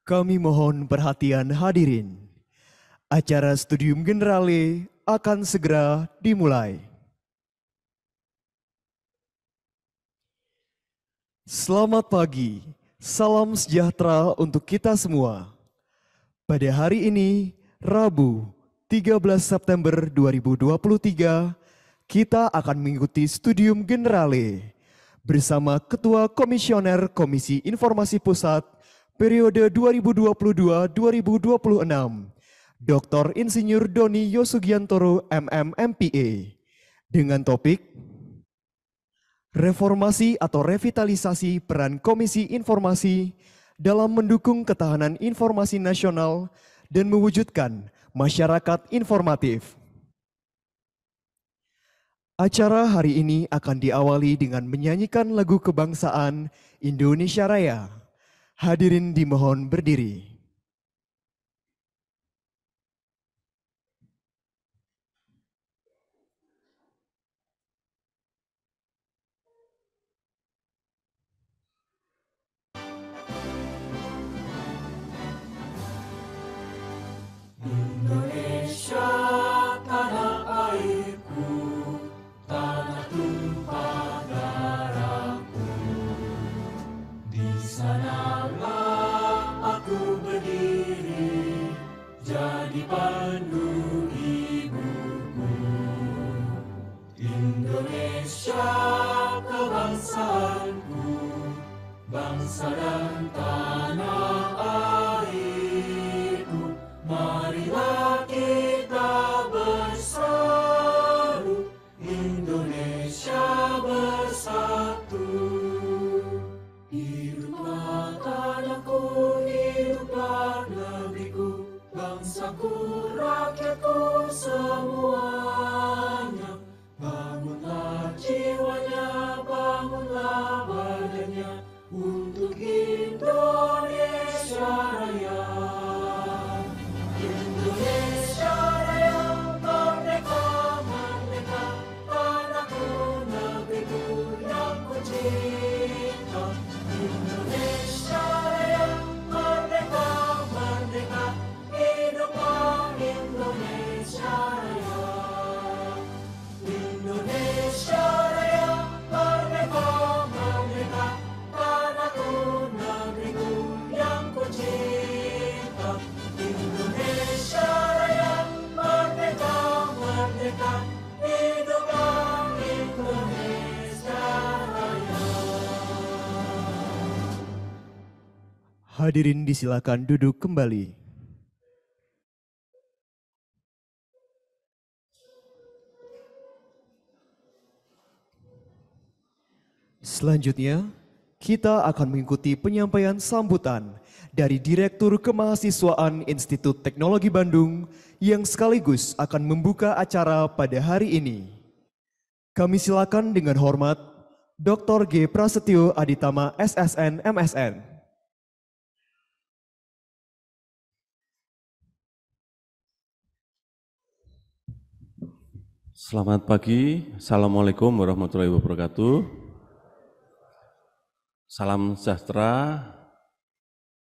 Kami mohon perhatian hadirin. Acara Studium Generale akan segera dimulai. Selamat pagi, salam sejahtera untuk kita semua. Pada hari ini, Rabu 13 September 2023, kita akan mengikuti Studium Generale bersama Ketua Komisioner Komisi Informasi Pusat periode 2022-2026, Dr. Insinyur Doni Yosugiantoro MMMPA, dengan topik Reformasi atau Revitalisasi Peran Komisi Informasi dalam mendukung ketahanan informasi nasional dan mewujudkan masyarakat informatif. Acara hari ini akan diawali dengan menyanyikan lagu kebangsaan Indonesia Raya. Hadirin dimohon berdiri. Indonesia, tanah airku, tanah tumpah darahku. Di sanalah aku berdiri, jadi pandu ibuku. Indonesia, kebangsaanku, bangsa dan tanah airku. Marilah kita bersatu, Indonesia bersatu. Hiduplah tanahku, hiduplah negeriku, bangsaku, rakyatku semuanya. Bangunlah jiwanya, bangunlah badannya, untuk Indonesia Raya. Indonesia Raya, merdeka, merdeka, tanahku, negeriku yang ku cinta. Indonesia Raya, merdeka, merdeka, hiduplah Indonesia Raya. Indonesia Raya, merdeka, merdeka, tanahku, negeriku yang ku cinta. Indonesia Raya, merdeka, merdeka, hiduplah Indonesia Raya. Hadirin disilakan duduk kembali. Selanjutnya, kita akan mengikuti penyampaian sambutan dari Direktur Kemahasiswaan Institut Teknologi Bandung yang sekaligus akan membuka acara pada hari ini. Kami silakan dengan hormat Dr. G. Prasetyo Aditama SSN MSN. Selamat pagi, Assalamualaikum warahmatullahi wabarakatuh. Salam sejahtera,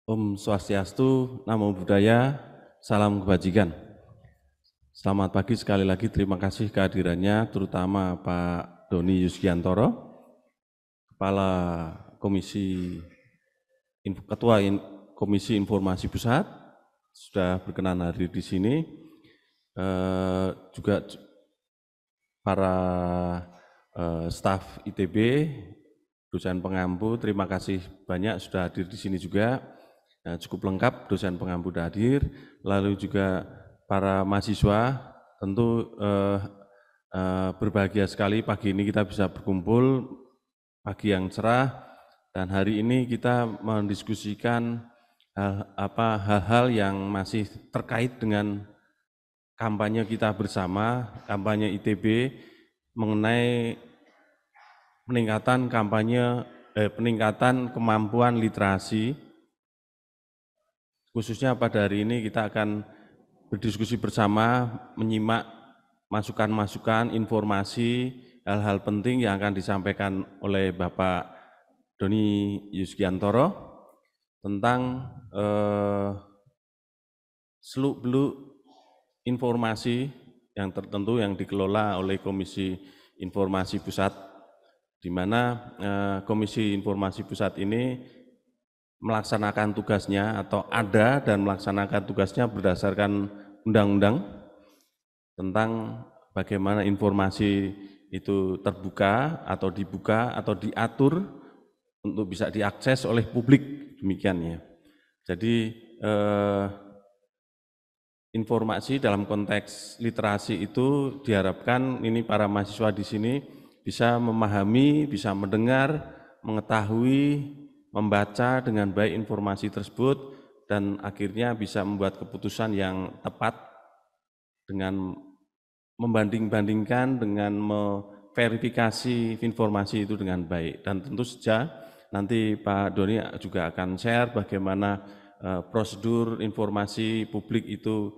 Om Swastiastu, Namo Buddhaya, salam kebajikan. Selamat pagi sekali lagi, terima kasih kehadirannya, terutama Pak Doni Yosugiantoro, Kepala Ketua Komisi Informasi Pusat, sudah berkenan hadir di sini. Juga para staf ITB, dosen pengampu, terima kasih banyak sudah hadir di sini juga. Cukup lengkap, dosen pengampu sudah hadir. Lalu juga para mahasiswa, tentu berbahagia sekali pagi ini kita bisa berkumpul, pagi yang cerah. Dan hari ini kita mendiskusikan hal-hal yang masih terkait dengan kampanye kita bersama, kampanye ITB mengenai peningkatan kemampuan literasi. Khususnya pada hari ini kita akan berdiskusi bersama, menyimak masukan-masukan, informasi, hal-hal penting yang akan disampaikan oleh Bapak Doni Yosugiantoro. tentang seluk-beluk informasi yang tertentu yang dikelola oleh Komisi Informasi Pusat, di mana Komisi Informasi Pusat ini melaksanakan tugasnya atau ada dan melaksanakan tugasnya berdasarkan undang-undang tentang bagaimana informasi itu terbuka atau dibuka atau diatur untuk bisa diakses oleh publik, demikian ya. Jadi informasi dalam konteks literasi itu diharapkan ini para mahasiswa di sini bisa memahami, bisa mendengar, mengetahui, membaca dengan baik informasi tersebut dan akhirnya bisa membuat keputusan yang tepat dengan membanding-bandingkan, dengan memverifikasi informasi itu dengan baik. Dan tentu saja nanti Pak Doni juga akan share bagaimana prosedur informasi publik itu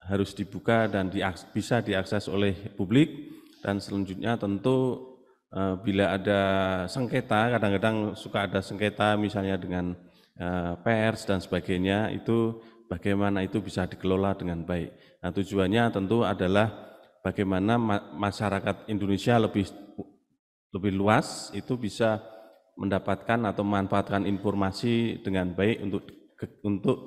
harus dibuka dan bisa diakses oleh publik, dan selanjutnya tentu bila ada sengketa, kadang-kadang suka ada sengketa misalnya dengan pers dan sebagainya, itu bagaimana itu bisa dikelola dengan baik. Nah, tujuannya tentu adalah bagaimana masyarakat Indonesia lebih luas itu bisa mendapatkan atau memanfaatkan informasi dengan baik untuk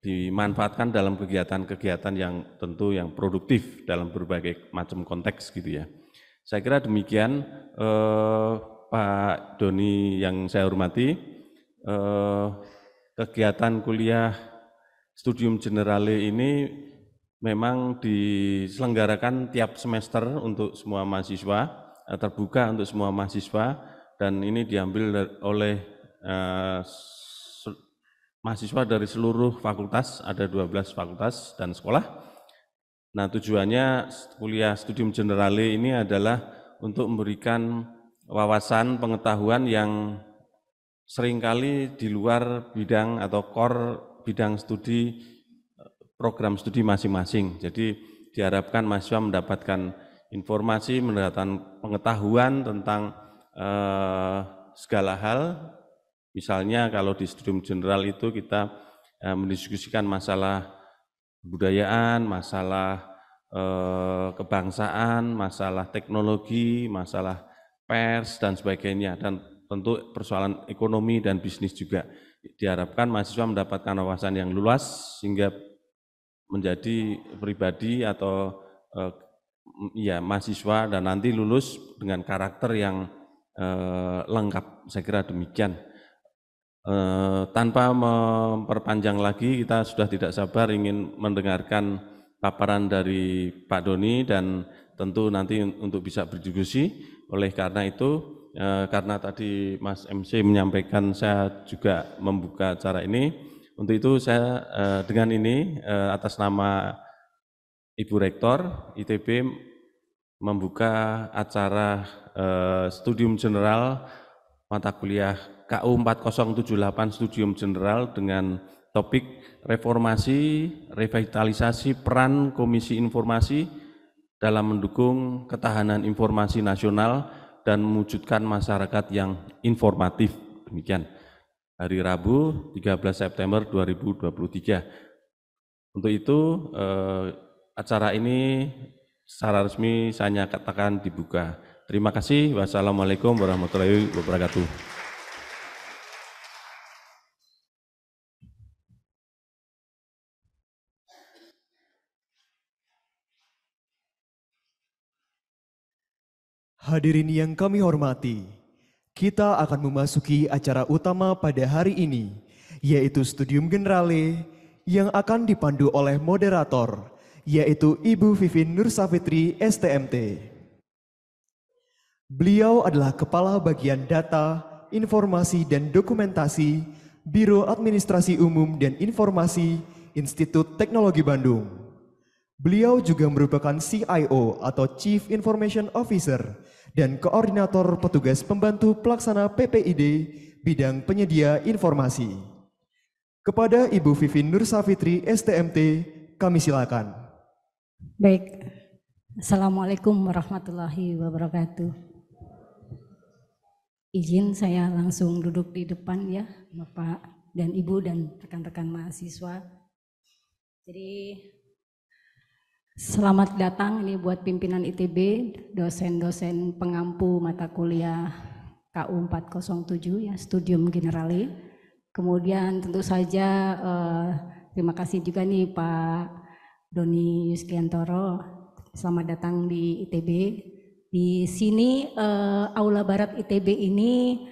dimanfaatkan dalam kegiatan-kegiatan yang tentu yang produktif dalam berbagai macam konteks gitu ya. Saya kira demikian Pak Doni yang saya hormati, kegiatan kuliah Studium Generale ini memang diselenggarakan tiap semester untuk semua mahasiswa, terbuka untuk semua mahasiswa, dan ini diambil oleh mahasiswa dari seluruh fakultas, ada 12 fakultas dan sekolah. Nah, tujuannya kuliah Studium Generale ini adalah untuk memberikan wawasan pengetahuan yang seringkali di luar bidang atau core bidang studi, program studi masing-masing. Jadi diharapkan mahasiswa mendapatkan informasi, mendapatkan pengetahuan tentang segala hal. Misalnya kalau di Studium General itu kita mendiskusikan masalah kebudayaan, masalah kebangsaan, masalah teknologi, masalah pers dan sebagainya, dan tentu persoalan ekonomi dan bisnis juga. Diharapkan mahasiswa mendapatkan wawasan yang luas sehingga menjadi pribadi atau ya mahasiswa dan nanti lulus dengan karakter yang lengkap. Saya kira demikian. Tanpa memperpanjang lagi, kita sudah tidak sabar ingin mendengarkan paparan dari Pak Doni dan tentu nanti untuk bisa berdiskusi. Oleh karena itu, karena tadi Mas MC menyampaikan saya juga membuka acara ini, untuk itu saya dengan ini atas nama Ibu Rektor ITB membuka acara Studium General mata kuliah KU 4078 Studium General dengan topik reformasi, revitalisasi peran Komisi Informasi dalam mendukung ketahanan informasi nasional dan mewujudkan masyarakat yang informatif. Demikian. Hari Rabu 13 September 2023. Untuk itu acara ini secara resmi saya katakan dibuka. Terima kasih. Wassalamualaikum warahmatullahi wabarakatuh. Hadirin yang kami hormati, kita akan memasuki acara utama pada hari ini, yaitu Studium Generale yang akan dipandu oleh moderator, yaitu Ibu Vivin Nursafitri, STMT. Beliau adalah Kepala Bagian Data, Informasi dan Dokumentasi, Biro Administrasi Umum dan Informasi, Institut Teknologi Bandung. Beliau juga merupakan CIO atau Chief Information Officer dan Koordinator Petugas Pembantu Pelaksana PPID Bidang Penyedia Informasi. Kepada Ibu Vivin Nursafitri, STMT, kami silakan. Baik, Assalamualaikum warahmatullahi wabarakatuh. Izin saya langsung duduk di depan ya, Bapak dan Ibu dan rekan-rekan mahasiswa. Jadi selamat datang ini buat pimpinan ITB, dosen-dosen pengampu mata kuliah KU 407 ya, Studium Generale. Kemudian tentu saja terima kasih juga nih Pak Doni Yuskiantoro, selamat datang di ITB. Di sini Aula Barat ITB ini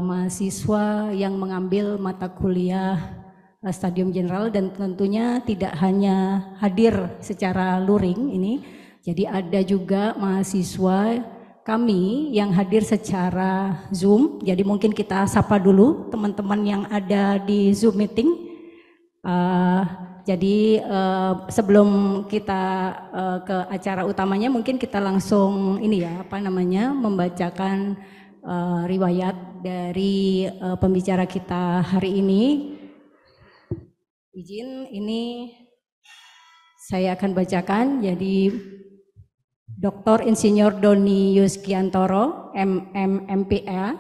mahasiswa yang mengambil mata kuliah Studium General dan tentunya tidak hanya hadir secara luring ini, jadi ada juga mahasiswa kami yang hadir secara Zoom. Jadi mungkin kita sapa dulu teman-teman yang ada di Zoom meeting. Jadi sebelum kita ke acara utamanya, mungkin kita langsung ini ya, membacakan riwayat dari pembicara kita hari ini. Izin, ini saya akan bacakan. Jadi Dr. Insinyur Doni Yuskiantoro, MMPA,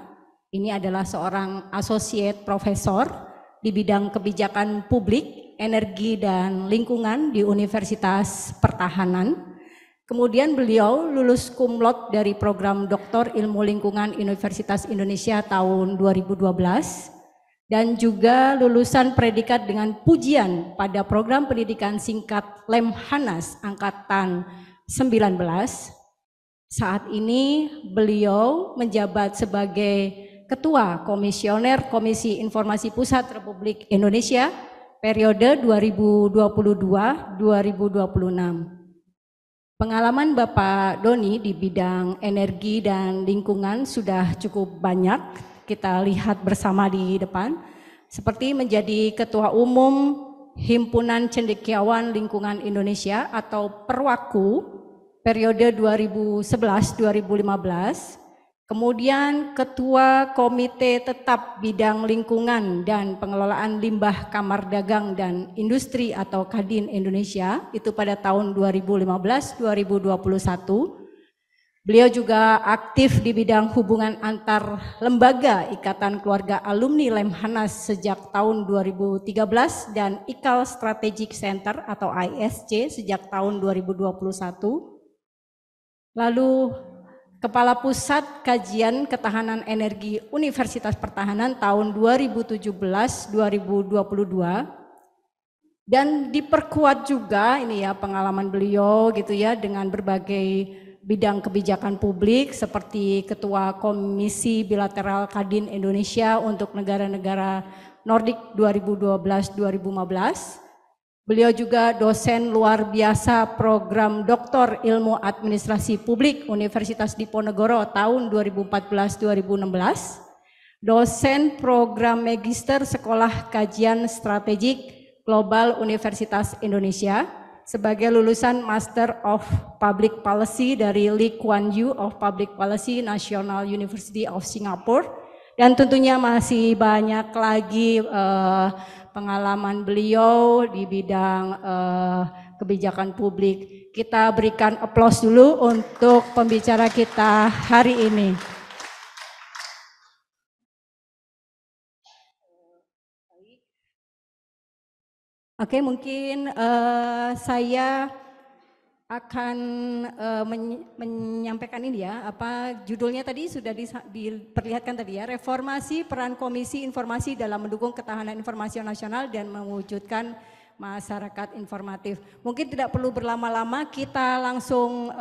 ini adalah seorang associate professor di bidang kebijakan publik, energi dan lingkungan di Universitas Pertahanan. Kemudian beliau lulus cum laude dari program Doktor Ilmu Lingkungan Universitas Indonesia tahun 2012 dan juga lulusan predikat dengan pujian pada program pendidikan singkat Lemhanas angkatan 19. Saat ini beliau menjabat sebagai Ketua Komisioner Komisi Informasi Pusat Republik Indonesia periode 2022-2026. Pengalaman Bapak Doni di bidang energi dan lingkungan sudah cukup banyak, kita lihat bersama di depan, seperti menjadi Ketua Umum Himpunan Cendekiawan Lingkungan Indonesia atau Perwaku periode 2011-2015, kemudian Ketua Komite Tetap Bidang Lingkungan dan Pengelolaan Limbah Kamar Dagang dan Industri atau Kadin Indonesia, itu pada tahun 2015-2021. Beliau juga aktif di bidang hubungan antar lembaga Ikatan Keluarga Alumni Lemhanas sejak tahun 2013 dan IKAL Strategic Center atau ISC sejak tahun 2021. Lalu Kepala Pusat Kajian Ketahanan Energi Universitas Pertahanan tahun 2017-2022 dan diperkuat juga ini ya pengalaman beliau gitu ya dengan berbagai bidang kebijakan publik seperti Ketua Komisi Bilateral Kadin Indonesia untuk negara-negara Nordik 2012-2015. Beliau juga dosen luar biasa program Doktor Ilmu Administrasi Publik Universitas Diponegoro tahun 2014-2016. Dosen program Magister Sekolah Kajian Strategik Global Universitas Indonesia sebagai lulusan Master of Public Policy dari Lee Kuan Yew of Public Policy National University of Singapore, dan tentunya masih banyak lagi pengalaman beliau di bidang kebijakan publik. Kita berikan aplaus dulu untuk pembicara kita hari ini. Oke, mungkin saya akan menyampaikan ini ya, apa judulnya tadi sudah diperlihatkan tadi ya, Reformasi Peran Komisi Informasi dalam Mendukung Ketahanan Informasi Nasional dan Mewujudkan Masyarakat Informatif. Mungkin tidak perlu berlama-lama, kita langsung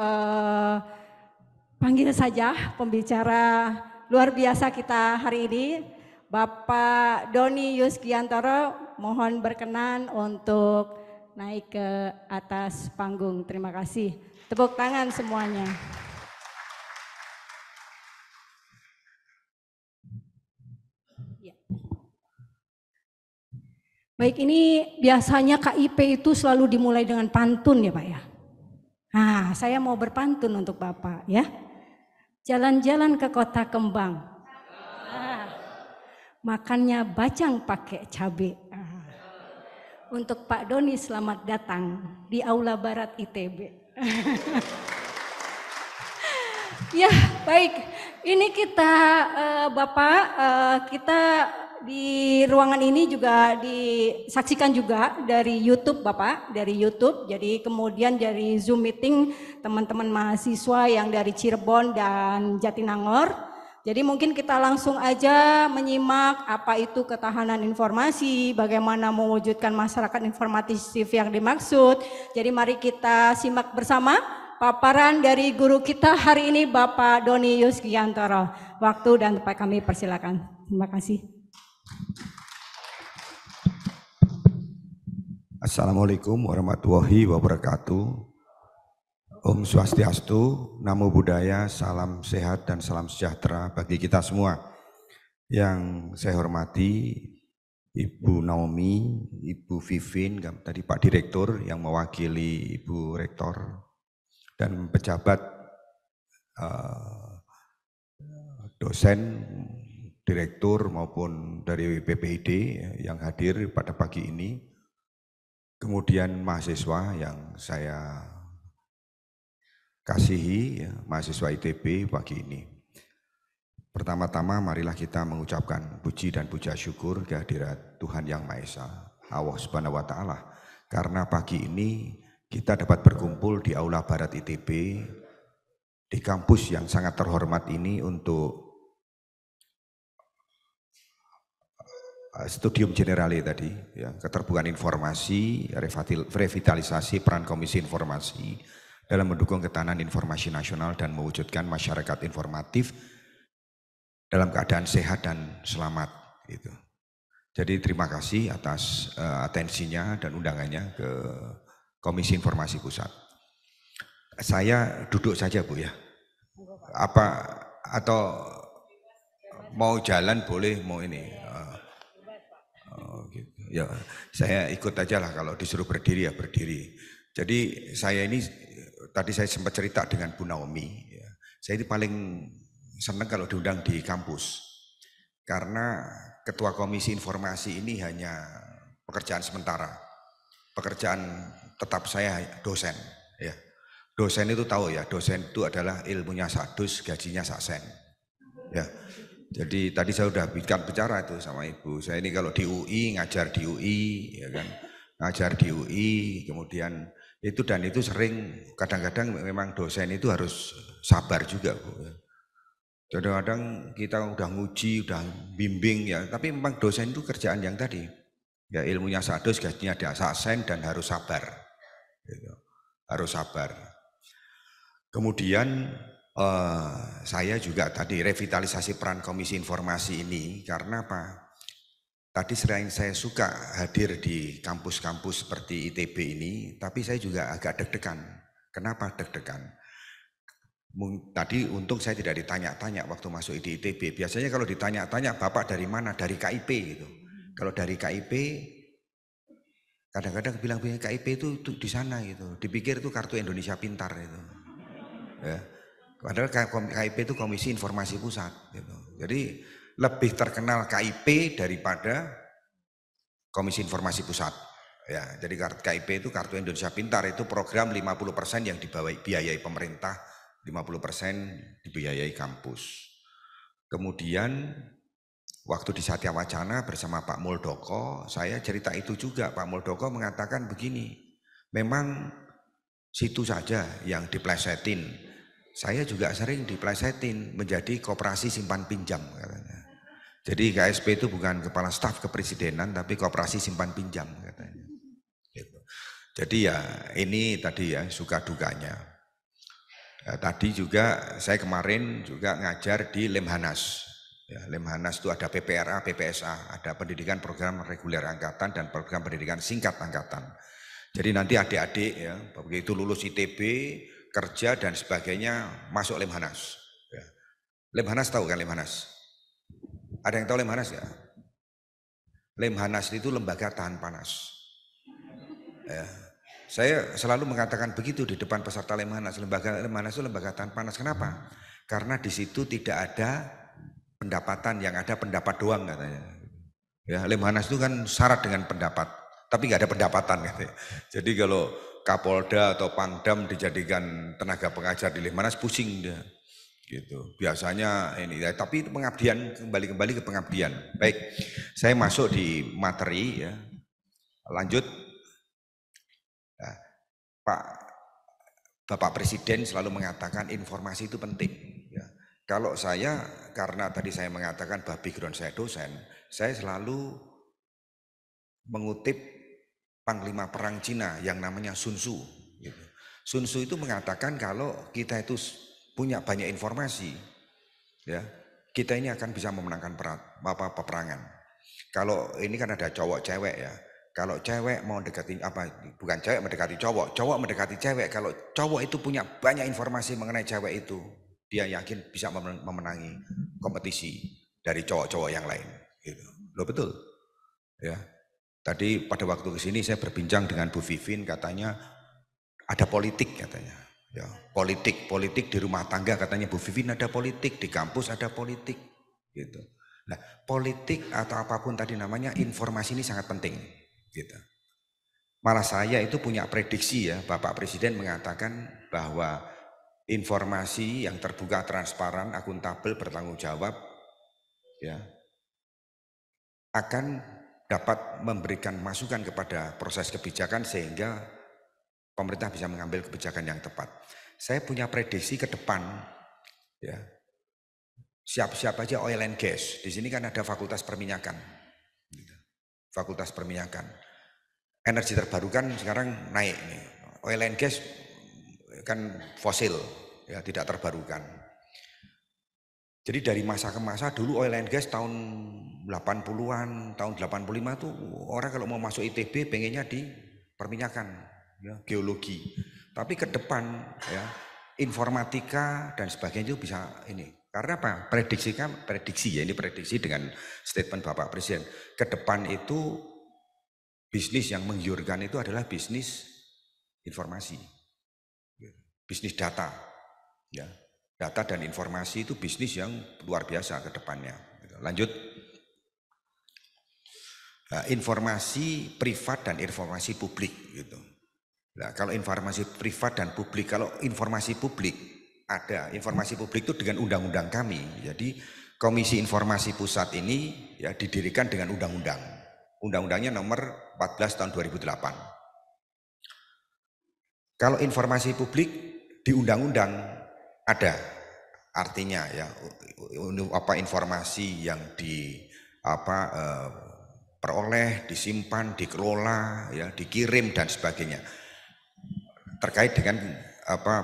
panggil saja pembicara luar biasa kita hari ini, Bapak Doni Yuskiantoro. Mohon berkenan untuk naik ke atas panggung. Terima kasih. Tepuk tangan semuanya. Ya. Baik, ini biasanya KIP itu selalu dimulai dengan pantun ya Pak ya. Nah, saya mau berpantun untuk Bapak ya. Jalan-jalan ke Kota Kembang. Makannya bacang pakai cabai. Untuk Pak Doni, selamat datang di Aula Barat ITB. Ya, baik. Ini kita Bapak, kita di ruangan ini juga disaksikan juga dari YouTube Bapak, dari YouTube. Jadi kemudian dari Zoom meeting teman-teman mahasiswa yang dari Cirebon dan Jatinangor. Jadi mungkin kita langsung aja menyimak apa itu ketahanan informasi, bagaimana mewujudkan masyarakat informatif yang dimaksud. Jadi mari kita simak bersama paparan dari guru kita hari ini Bapak Doni Yusgiantoro. Waktu dan tempat kami persilakan. Terima kasih. Assalamualaikum warahmatullahi wabarakatuh. Om Swastiastu, Namo Buddhaya, salam sehat dan salam sejahtera bagi kita semua. Yang saya hormati Ibu Naomi, Ibu Vivin, tadi Pak Direktur yang mewakili Ibu Rektor, dan pejabat dosen, direktur maupun dari PPID yang hadir pada pagi ini. Kemudian mahasiswa yang saya kasihi, mahasiswa ITB pagi ini. Pertama-tama marilah kita mengucapkan puji dan puja syukur kehadirat Tuhan Yang Maha Esa, Allah Subhanahu wa Ta'ala. Karena pagi ini kita dapat berkumpul di Aula Barat ITB, di kampus yang sangat terhormat ini untuk Studium Generale tadi, ya, keterbukaan informasi, revitalisasi peran Komisi Informasi dalam mendukung ketahanan informasi nasional dan mewujudkan masyarakat informatif dalam keadaan sehat dan selamat. Gitu. Jadi terima kasih atas atensinya dan undangannya ke Komisi Informasi Pusat. Saya duduk saja Bu ya. Apa atau mau jalan boleh, mau ini. Gitu. Ya, saya ikut aja lah, kalau disuruh berdiri ya berdiri. Jadi saya ini tadi saya sempat cerita dengan Bu Naomi. Ya. Saya ini paling senang kalau diundang di kampus, karena ketua komisi informasi ini hanya pekerjaan sementara. Pekerjaan tetap saya dosen. Ya. Dosen itu tahu ya, dosen itu adalah ilmunya sadus, gajinya saksen. Ya. Jadi tadi saya sudah bicara itu sama Ibu. Saya ini kalau di UI, ngajar di UI, ya kan, ngajar di UI, kemudian itu dan itu sering kadang-kadang memang dosen itu harus sabar juga Bu. Kadang-kadang kita udah nguji, udah bimbing ya, tapi memang dosen itu kerjaan yang tadi, ya ilmunya sadus, gajinya ada saksen dan harus sabar, gitu. Harus sabar. Kemudian saya juga tadi revitalisasi peran Komisi Informasi ini karena apa? Tadi selain saya suka hadir di kampus-kampus seperti ITB ini, tapi saya juga agak deg-degan. Kenapa deg-degan? Tadi untung saya tidak ditanya-tanya waktu masuk di ITB. Biasanya kalau ditanya-tanya, Bapak dari mana? Dari KIP gitu. Kalau dari KIP, kadang-kadang bilang KIP itu di sana gitu. Dipikir itu Kartu Indonesia Pintar itu. Ya. Padahal KIP itu Komisi Informasi Pusat. Gitu. Jadi lebih terkenal KIP daripada Komisi Informasi Pusat. Ya, jadi KIP itu Kartu Indonesia Pintar, itu program 50% yang dibiayai pemerintah, 50% dibiayai kampus. Kemudian waktu di Satya Wacana bersama Pak Muldoko, saya cerita itu juga. Pak Muldoko mengatakan begini, memang situ saja yang diplesetin. Saya juga sering diplesetin menjadi koperasi simpan pinjam katanya. Jadi KSP itu bukan kepala staf kepresidenan tapi koperasi simpan pinjam katanya. Gitu. Jadi ya ini tadi ya suka dukanya. Ya, tadi juga saya kemarin juga ngajar di Lemhanas. Ya, Lemhanas itu ada PPRA, PPSA, ada pendidikan program reguler angkatan dan program pendidikan singkat angkatan. Jadi nanti adik-adik ya begitu lulus ITB, kerja dan sebagainya masuk Lemhanas. Ya. Lemhanas tahu kan Lemhanas? Ada yang tahu Lemhanas ya? Lemhanas itu lembaga tahan panas. Ya. Saya selalu mengatakan begitu di depan peserta Lemhanas. Lembaga Lemhanas itu lembaga tahan panas. Kenapa? Karena di situ tidak ada pendapatan, yang ada pendapat doang katanya. Ya, Lemhanas itu kan syarat dengan pendapat, tapi nggak ada pendapatan katanya. Jadi kalau Kapolda atau Pangdam dijadikan tenaga pengajar di Lemhanas pusing dia. gitu. Biasanya ini ya, tapi itu pengabdian, kembali ke pengabdian. Baik, saya masuk di materi ya. Lanjut. Nah, Bapak Presiden selalu mengatakan informasi itu penting ya. Kalau saya, karena tadi saya mengatakan bahwa background saya dosen, saya selalu mengutip Panglima Perang Cina yang namanya Sun Tzu gitu. Sun Tzu itu mengatakan kalau kita itu punya banyak informasi ya, kita ini akan bisa memenangkan peperangan. Kalau ini kan ada cowok cewek ya. Kalau cewek mau mendekati bukan cewek mendekati cowok, cowok mendekati cewek. Kalau cowok itu punya banyak informasi mengenai cewek itu, dia yakin bisa memenangi kompetisi dari cowok-cowok yang lain gitu. Loh betul. Ya. Tadi pada waktu kesini saya berbincang dengan Bu Vivin, katanya ada politik katanya. Ya, politik di rumah tangga katanya Bu Vivin ada politik, di kampus ada politik gitu. Nah, politik atau apapun tadi namanya, informasi ini sangat penting gitu. Malah saya itu punya prediksi ya, Bapak Presiden mengatakan bahwa informasi yang terbuka, transparan, akuntabel, bertanggung jawab ya akan dapat memberikan masukan kepada proses kebijakan sehingga pemerintah bisa mengambil kebijakan yang tepat. Saya punya prediksi ke depan ya. Siap-siap aja oil and gas. Di sini kan ada fakultas perminyakan. Fakultas perminyakan. Energi terbarukan sekarang naik nih. Oil and gas kan fosil ya, tidak terbarukan. Jadi dari masa ke masa dulu oil and gas tahun 80-an, tahun 85 tuh orang kalau mau masuk ITB pengennya di perminyakan, ya, geologi. Tapi ke depan ya informatika dan sebagainya itu bisa ini. Karena apa? Prediksi ya, ini prediksi dengan statement Bapak Presiden. Ke depan itu bisnis yang menggiurkan itu adalah bisnis informasi, bisnis data, ya. Data dan informasi itu bisnis yang luar biasa ke depannya. Lanjut. Nah, informasi privat dan informasi publik gitu. Nah, kalau informasi privat dan publik, kalau informasi publik ada, informasi publik itu dengan undang-undang kami. Jadi Komisi Informasi Pusat ini ya didirikan dengan undang-undang. Undang-undangnya nomor 14 tahun 2008. Kalau informasi publik di undang-undang ada, artinya ya apa informasi yang peroleh, disimpan, dikelola, ya dikirim dan sebagainya terkait dengan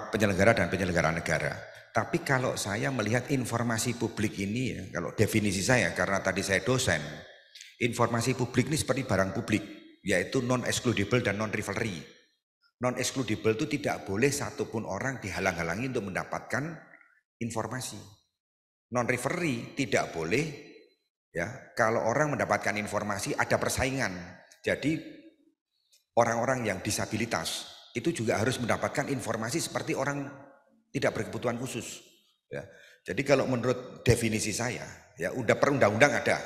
penyelenggara dan penyelenggara negara. Tapi kalau saya melihat informasi publik ini ya, kalau definisi saya karena tadi saya dosen, informasi publik ini seperti barang publik, yaitu non-excludable dan non-rivalry. Non-excludable itu tidak boleh satupun orang dihalang-halangi untuk mendapatkan informasi. Non-rivalry tidak boleh ya, kalau orang mendapatkan informasi ada persaingan. Jadi orang-orang yang disabilitas itu juga harus mendapatkan informasi seperti orang tidak berkebutuhan khusus. Ya. Jadi kalau menurut definisi saya, ya udah perundang-undang ada,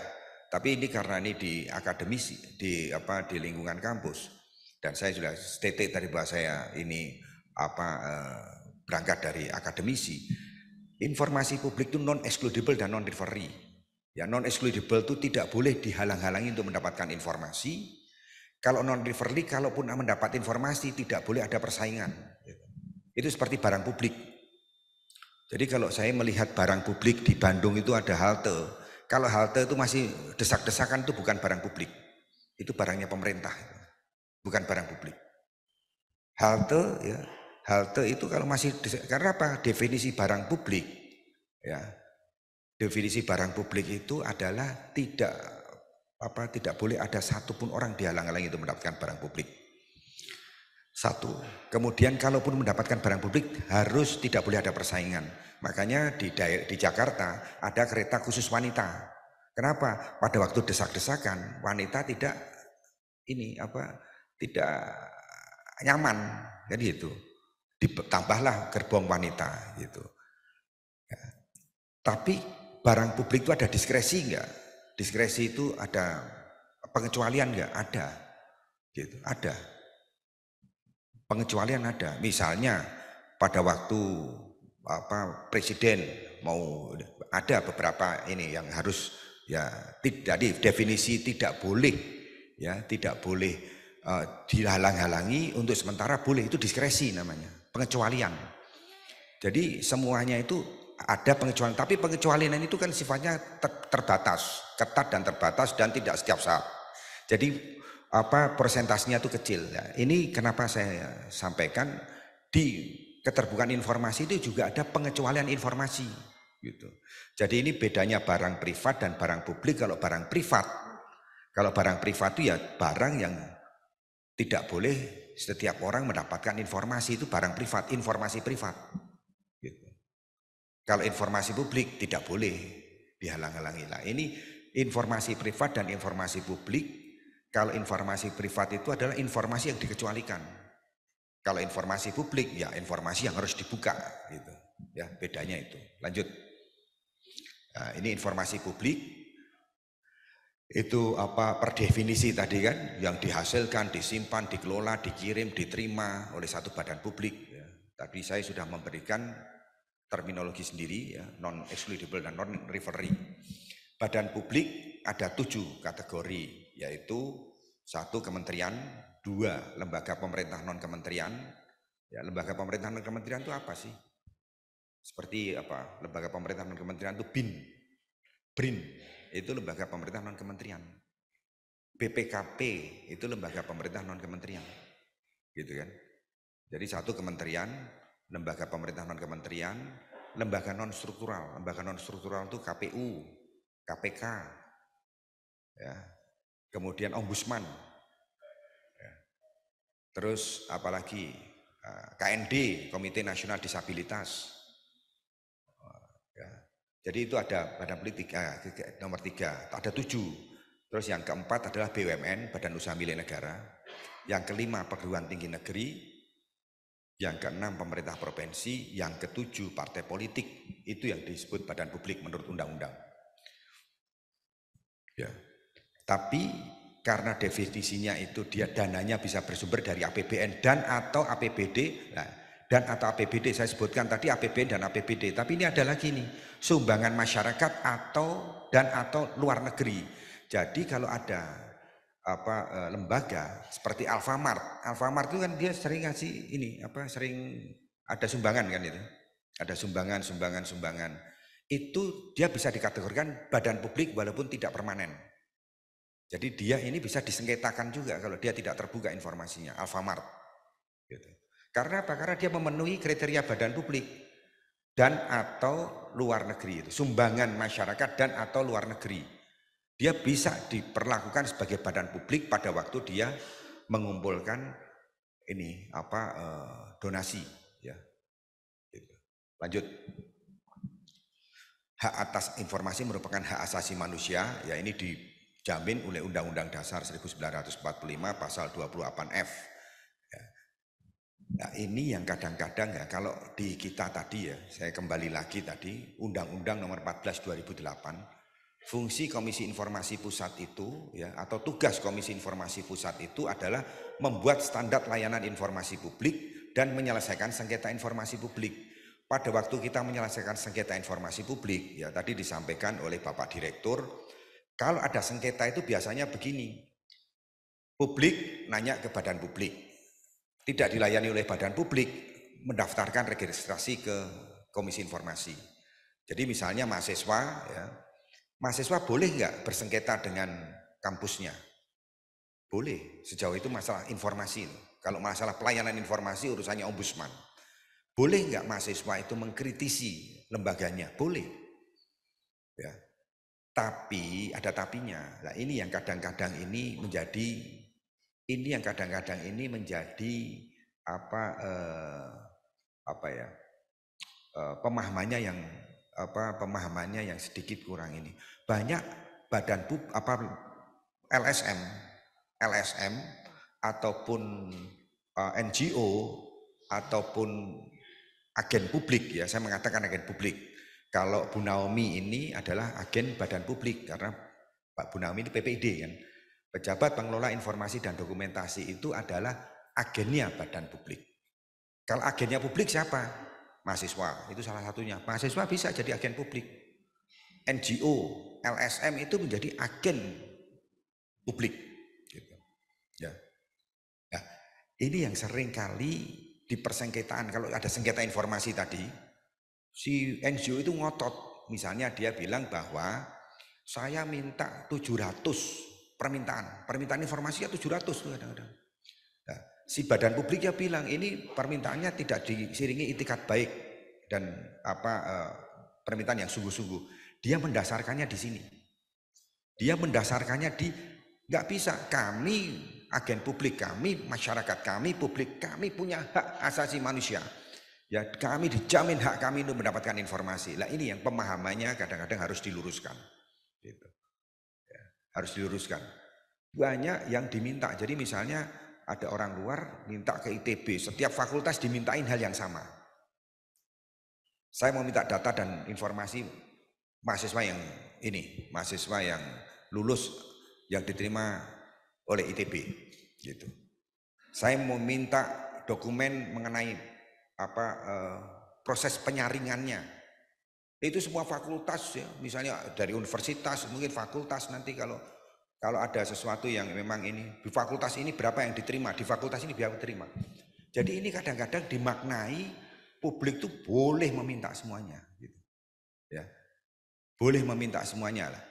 tapi ini karena ini di akademisi, di lingkungan kampus. Dan saya sudah state tadi bahwa saya ini berangkat dari akademisi. Informasi publik itu non-excludable dan non-rivalry. Ya, non-excludable itu tidak boleh dihalang-halangi untuk mendapatkan informasi. Kalau non-rivalry, kalaupun mendapat informasi tidak boleh ada persaingan. Itu seperti barang publik. Jadi kalau saya melihat barang publik di Bandung itu ada halte. Kalau halte itu masih desak-desakan itu bukan barang publik. Itu barangnya pemerintah. Bukan barang publik. Halte itu kalau masih karena apa? Definisi barang publik ya. Definisi barang publik itu adalah tidak boleh ada satupun orang dihalang-halangi untuk mendapatkan barang publik. Satu. Kemudian kalaupun mendapatkan barang publik harus tidak boleh ada persaingan. Makanya di Jakarta ada kereta khusus wanita. Kenapa? Pada waktu desak-desakan wanita tidak nyaman, jadi itu ditambahlah gerbong wanita gitu. Ya. Tapi barang publik itu ada diskresi enggak? Diskresi itu ada pengecualian enggak? Ada, gitu. Ada pengecualian ada. Misalnya pada waktu presiden mau ada beberapa ini yang harus ya tidak definisi tidak boleh ya, tidak boleh dihalang-halangi, untuk sementara boleh, itu diskresi namanya, pengecualian. Jadi semuanya itu ada pengecualian, tapi pengecualian itu kan sifatnya terbatas, ketat dan terbatas dan tidak setiap saat. Jadi persentasenya itu kecil. Ya, ini kenapa saya sampaikan di keterbukaan informasi itu juga ada pengecualian informasi gitu. Jadi ini bedanya barang privat dan barang publik. Kalau barang privat itu ya barang yang tidak boleh setiap orang mendapatkan informasi, itu barang privat, informasi privat gitu. Kalau informasi publik tidak boleh dihalang-halangi. Lah ini informasi privat dan informasi publik. Kalau informasi privat itu adalah informasi yang dikecualikan. Kalau informasi publik ya informasi yang harus dibuka gitu. Ya, bedanya itu. Lanjut. Nah, ini informasi publik itu per definisi tadi kan, yang dihasilkan, disimpan, dikelola, dikirim, diterima oleh satu badan publik ya. Tadi saya sudah memberikan terminologi sendiri ya, non excludable dan non referee. Badan publik ada 7 kategori, yaitu 1 kementerian, 2 lembaga pemerintah non kementerian. Ya, lembaga pemerintah non kementerian itu apa sih? Seperti lembaga pemerintah non kementerian itu BRIN itu lembaga pemerintah non kementerian. BPKP itu lembaga pemerintah non kementerian. Gitu kan? Jadi 1 kementerian, lembaga pemerintah non kementerian, lembaga non struktural. Lembaga non struktural itu KPU, KPK, ya. Kemudian ombudsman, ya. Terus apalagi KND, Komite Nasional Disabilitas. Ya. Jadi itu ada badan politik nomor 3, ada 7. Terus yang keempat adalah BUMN, Badan Usaha Milik Negara. Yang kelima perguruan tinggi negeri. Yang keenam pemerintah provinsi, yang ketujuh partai politik. Itu yang disebut badan publik menurut undang-undang. Ya. Tapi karena definisinya itu dia dananya bisa bersumber dari APBN dan atau APBD. Nah, dan atau APBD saya sebutkan tadi APBN dan APBD. Tapi ini ada lagi nih, sumbangan masyarakat atau luar negeri. Jadi kalau ada lembaga seperti Alfamart itu kan dia sering ngasih ini sering ada sumbangan kan itu, ada sumbangan. Itu dia bisa dikategorikan badan publik walaupun tidak permanen. Jadi dia ini bisa disengketakan juga kalau dia tidak terbuka informasinya, Alfamart. Gitu. Karena apa? Karena dia memenuhi kriteria badan publik dan atau luar negeri, itu sumbangan masyarakat dan atau luar negeri. Dia bisa diperlakukan sebagai badan publik pada waktu dia mengumpulkan ini donasi, ya. Gitu. Lanjut. Hak atas informasi merupakan hak asasi manusia, ya ini dijamin oleh Undang-Undang Dasar 1945 pasal 28F. Ya. Nah, ini yang kadang-kadang ya kalau di kita tadi ya, saya kembali lagi tadi Undang-Undang Nomor 14 2008. Fungsi Komisi Informasi Pusat itu ya, atau tugas Komisi Informasi Pusat itu adalah membuat standar layanan informasi publik dan menyelesaikan sengketa informasi publik. Pada waktu kita menyelesaikan sengketa informasi publik, ya tadi disampaikan oleh Bapak Direktur, kalau ada sengketa itu biasanya begini, publik nanya ke badan publik, tidak dilayani oleh badan publik, mendaftarkan registrasi ke Komisi Informasi. Jadi misalnya mahasiswa, ya, mahasiswa boleh nggak bersengketa dengan kampusnya? Boleh, sejauh itu masalah informasi. Kalau masalah pelayanan informasi urusannya ombudsman. Boleh nggak mahasiswa itu mengkritisi lembaganya? Boleh. Ya. Tapi ada tapinya. Nah, ini yang kadang-kadang ini menjadi pemahamannya yang sedikit kurang ini. Banyak badan LSM ataupun NGO ataupun agen publik, ya saya mengatakan agen publik. Kalau Bu Naomi ini adalah agen badan publik karena Pak Bu Naomi ini PPID kan. Pejabat Pengelola Informasi dan Dokumentasi itu adalah agennya badan publik. Kalau agennya publik siapa? mahasiswa, itu salah satunya. Mahasiswa bisa jadi agen publik. NGO, LSM itu menjadi agen publik. Gitu. Ya. Nah, ini yang sering kali dipersengketaan. Kalau ada sengketa informasi tadi, si NGO itu ngotot. Misalnya dia bilang bahwa saya minta 700 permintaan informasi ya 700 tuh kadang-kadang. Nah, si badan publik ya bilang ini permintaannya tidak diiringi itikat baik dan permintaan yang sungguh-sungguh. Dia mendasarkannya di sini. Dia mendasarkannya di nggak bisa, kami agen publik, kami masyarakat, kami publik, kami punya hak asasi manusia. Ya, kami dijamin hak kami untuk mendapatkan informasi. Lah ini yang pemahamannya kadang-kadang harus diluruskan. Gitu. Ya, harus diluruskan. Banyak yang diminta. Jadi misalnya ada orang luar minta ke ITB, setiap fakultas dimintain hal yang sama. Saya mau minta data dan informasi mahasiswa yang ini, mahasiswa yang lulus yang diterima oleh ITB, gitu. Saya mau minta dokumen mengenai proses penyaringannya. Itu semua fakultas ya, misalnya dari universitas, mungkin fakultas nanti kalau ada sesuatu yang memang ini di fakultas ini berapa yang diterima, di fakultas ini berapa diterima. Jadi ini kadang-kadang dimaknai publik itu boleh meminta semuanya, gitu. Ya, boleh meminta semuanya lah.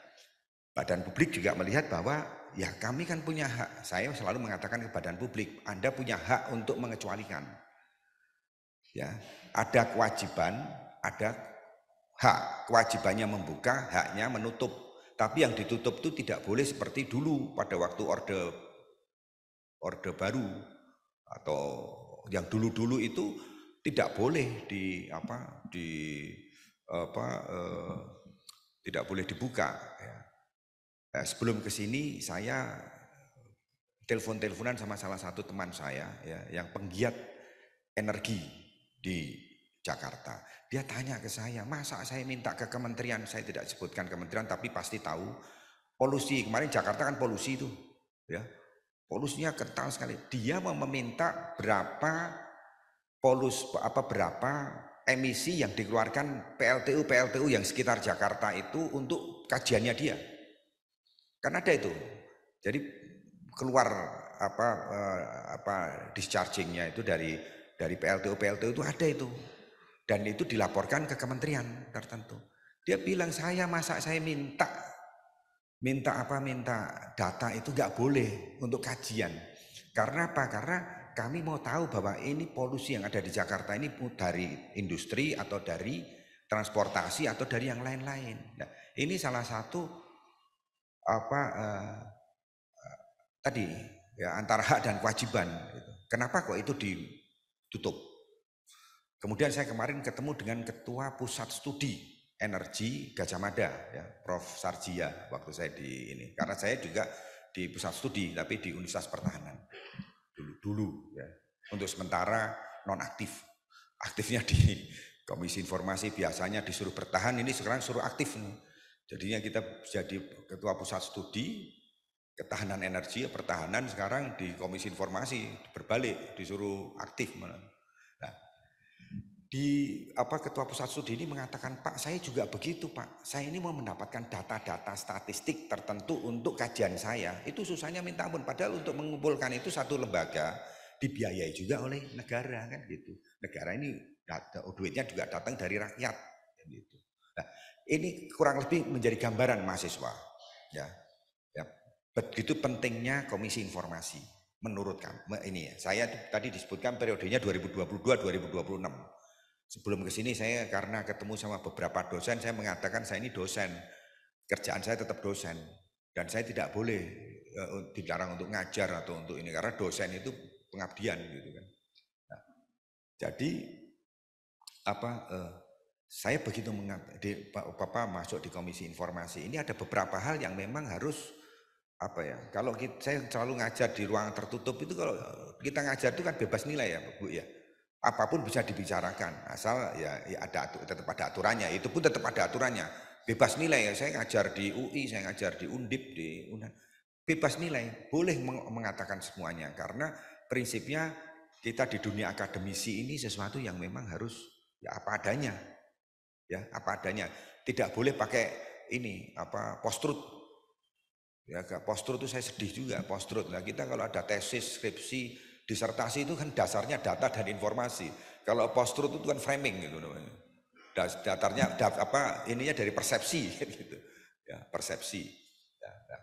Badan publik juga melihat bahwa ya kami kan punya hak. Saya selalu mengatakan ke badan publik, Anda punya hak untuk mengecualikan. Ya, ada kewajiban, ada hak. Kewajibannya membuka, haknya menutup. Tapi yang ditutup itu tidak boleh seperti dulu pada waktu orde baru atau yang dulu-dulu itu tidak boleh tidak boleh dibuka. Ya. Nah, sebelum ke sini saya telepon-teleponan sama salah satu teman saya ya, yang penggiat energi di Jakarta. Dia tanya ke saya, masa saya minta ke kementerian, saya tidak sebutkan kementerian tapi pasti tahu polusi. Kemarin Jakarta kan polusi itu, ya, polusinya kental sekali. Dia mau meminta berapa emisi yang dikeluarkan PLTU yang sekitar Jakarta itu untuk kajiannya dia. Kan ada itu. Jadi keluar dischargingnya itu dari PLTU itu ada itu. Dan itu dilaporkan ke kementerian tertentu. Dia bilang masa saya minta data itu nggak boleh untuk kajian. Karena apa? Karena kami mau tahu bahwa ini polusi yang ada di Jakarta ini dari industri atau dari transportasi atau dari yang lain-lain. Nah, ini salah satu tadi ya, antara hak dan kewajiban. Gitu. Kenapa kok itu ditutup? Kemudian saya kemarin ketemu dengan Ketua Pusat Studi Energi Gajah Mada, ya, Prof. Sarjia waktu saya di ini. Karena saya juga di Pusat Studi, tapi di Universitas Pertahanan dulu ya. Untuk sementara nonaktif, aktifnya di Komisi Informasi biasanya disuruh bertahan, ini sekarang suruh aktif nih. Jadinya kita jadi Ketua Pusat Studi Ketahanan Energi, Pertahanan, sekarang di Komisi Informasi berbalik, disuruh aktif. Nah, Ketua Pusat Studi ini mengatakan, Pak, saya juga begitu, Pak. Saya ini mau mendapatkan data-data statistik tertentu untuk kajian saya. Itu susahnya minta ampun. Padahal untuk mengumpulkan itu satu lembaga dibiayai juga oleh negara kan gitu. Negara ini duitnya juga datang dari rakyat gitu. Nah, ini kurang lebih menjadi gambaran mahasiswa. Ya, begitu pentingnya Komisi Informasi menurut kami. Ini ya, saya tadi disebutkan periodenya 2022-2026. Sebelum ke sini saya karena ketemu sama beberapa dosen, saya mengatakan saya ini dosen, kerjaan saya tetap dosen dan saya tidak boleh dilarang untuk ngajar atau untuk ini karena dosen itu pengabdian gitu kan. Nah, jadi saya begitu masuk di Komisi Informasi ini ada beberapa hal yang memang harus kalau saya selalu ngajar di ruang tertutup itu, kalau kita ngajar itu kan bebas nilai ya Bu ya. Apapun bisa dibicarakan asal ya tetap ada aturannya. Itu pun tetap ada aturannya. Bebas nilai ya, saya ngajar di UI, saya ngajar di Undip, di Unan. Bebas nilai, boleh mengatakan semuanya karena prinsipnya kita di dunia akademisi ini sesuatu yang memang harus ya apa adanya. Ya, apa adanya. Tidak boleh pakai ini post-truth. Ya, post-truth itu saya sedih juga, post-truth. Nah, kita kalau ada tesis, skripsi, disertasi itu kan dasarnya data dan informasi. Kalau post-truth itu kan framing gitu namanya. Datarnya ininya dari persepsi gitu. Ya, persepsi. Ya, nah.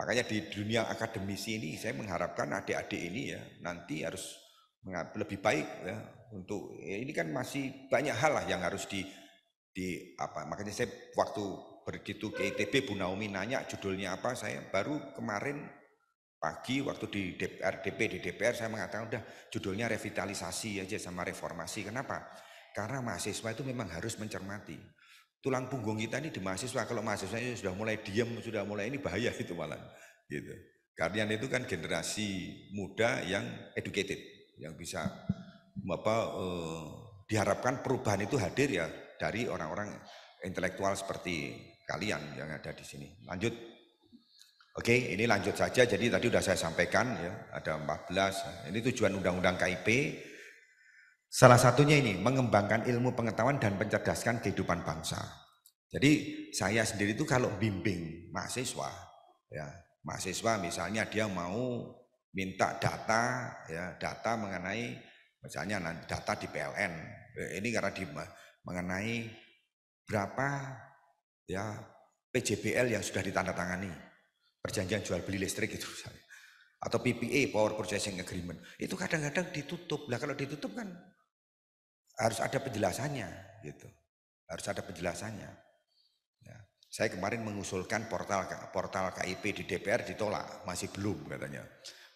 Makanya di dunia akademisi ini saya mengharapkan adik-adik ini ya nanti harus lebih baik ya untuk ini kan masih banyak hal lah yang harus makanya saya waktu begitu ke ITB Bu Naomi nanya judulnya apa, saya baru kemarin pagi waktu di DPR saya mengatakan udah judulnya revitalisasi aja sama reformasi. Kenapa? Karena mahasiswa itu memang harus mencermati tulang punggung kita ini di mahasiswa. Kalau mahasiswa ini sudah mulai diam, sudah mulai ini bahaya itu malah gitu. Karena itu kan generasi muda yang educated, yang bisa diharapkan perubahan itu hadir ya dari orang-orang intelektual seperti kalian yang ada di sini. Lanjut. Oke, ini lanjut saja. Jadi tadi sudah saya sampaikan ya, ada 14. Ini tujuan Undang-Undang KIP. Salah satunya ini mengembangkan ilmu pengetahuan dan mencerdaskan kehidupan bangsa. Jadi saya sendiri itu kalau bimbing mahasiswa, ya mahasiswa misalnya dia mau minta data, ya data mengenai misalnya data di PLN. Ini karena mengenai berapa ya PJBL yang sudah ditandatangani, perjanjian jual beli listrik itu misalnya, atau PPA Power Purchasing Agreement itu kadang-kadang ditutup. Lah kalau ditutup kan harus ada penjelasannya gitu, harus ada penjelasannya. Ya. Saya kemarin mengusulkan portal KIP di DPR ditolak, masih belum katanya.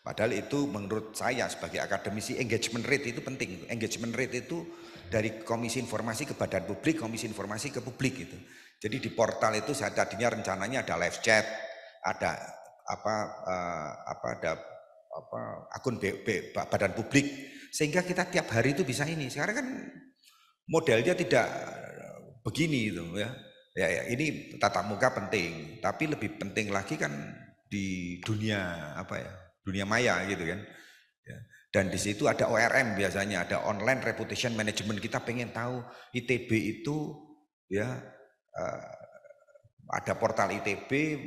Padahal itu menurut saya sebagai akademisi engagement rate itu penting. Engagement rate itu dari Komisi Informasi ke Badan Publik, Komisi Informasi ke publik gitu. Jadi di portal itu saya tadinya rencananya ada live chat, ada ada akun Badan Publik sehingga kita tiap hari itu bisa ini. Sekarang kan modelnya tidak begini itu ya. Ya ini tatap muka penting, tapi lebih penting lagi kan di dunia dunia maya gitu kan. Ya. Dan di situ ada ORM biasanya, ada online reputation management. Kita pengen tahu ITB itu ya ada portal ITB,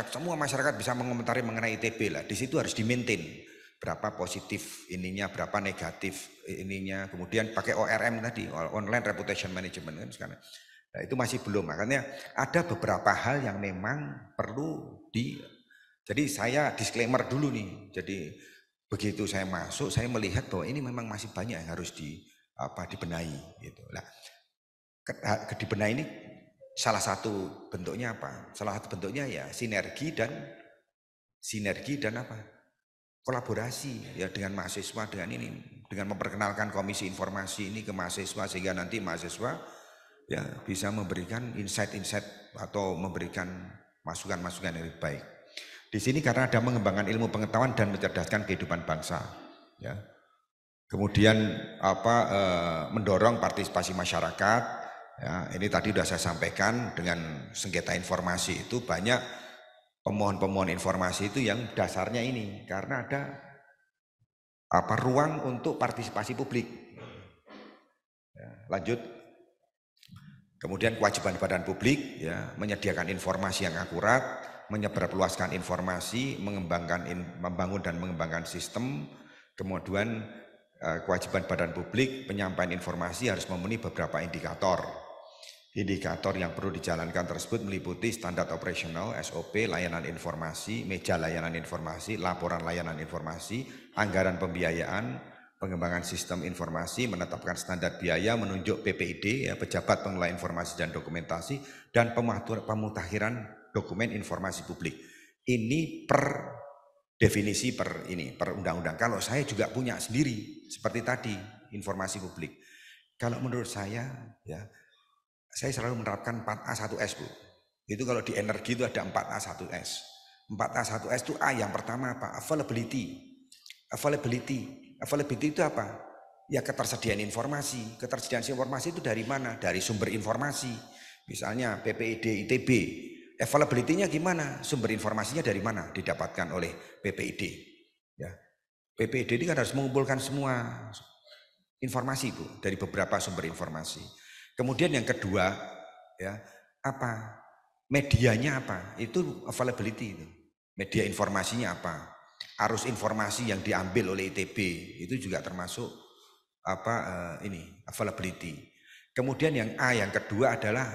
semua masyarakat bisa mengomentari mengenai ITB lah. Di situ harus di-maintain berapa positif ininya, berapa negatif ininya. Kemudian pakai ORM tadi, online reputation management kan sekarang. Nah, itu masih belum. Makanya ada beberapa hal yang memang perlu jadi saya disclaimer dulu nih. Jadi begitu saya masuk, saya melihat bahwa ini memang masih banyak yang harus dibenahi gitu. Nah, dibenahi ini salah satu bentuknya apa? Salah satu bentuknya ya sinergi dan kolaborasi ya dengan mahasiswa, dengan memperkenalkan komisi informasi ini ke mahasiswa sehingga nanti mahasiswa ya bisa memberikan insight-insight atau memberikan masukan-masukan yang lebih baik. Di sini karena ada mengembangkan ilmu pengetahuan dan mencerdaskan kehidupan bangsa, ya. Kemudian mendorong partisipasi masyarakat. Ya, ini tadi sudah saya sampaikan dengan sengketa informasi itu banyak pemohon-pemohon informasi itu yang dasarnya ini karena ada ruang untuk partisipasi publik. Ya, lanjut. Kemudian kewajiban badan publik ya menyediakan informasi yang akurat, menyebarluaskan informasi, membangun dan mengembangkan sistem. Kemudian kewajiban badan publik penyampaian informasi harus memenuhi beberapa indikator. Indikator yang perlu dijalankan tersebut meliputi standar operasional, SOP, layanan informasi, meja layanan informasi, laporan layanan informasi, anggaran pembiayaan, pengembangan sistem informasi, menetapkan standar biaya, menunjuk PPID, ya, pejabat pengelola informasi dan dokumentasi, dan pemutakhiran dokumen informasi publik. Ini per definisi per undang-undang. Kalau saya juga punya sendiri seperti tadi informasi publik. Kalau menurut saya ya saya selalu menerapkan 4A1S Bu. Itu kalau di energi itu ada 4A1S. 4A1S itu A yang pertama apa? Availability. Availability itu apa? Ya ketersediaan informasi. Ketersediaan informasi itu dari mana? Dari sumber informasi. Misalnya PPID, ITB. Availability-nya gimana? Sumber informasinya dari mana? Didapatkan oleh PPID. Ya. PPID ini kan harus mengumpulkan semua informasi Bu, dari beberapa sumber informasi. Kemudian yang kedua ya, apa? Medianya apa? Itu availability itu. Media informasinya apa? Arus informasi yang diambil oleh ITB itu juga termasuk ini availability. Kemudian yang A yang kedua adalah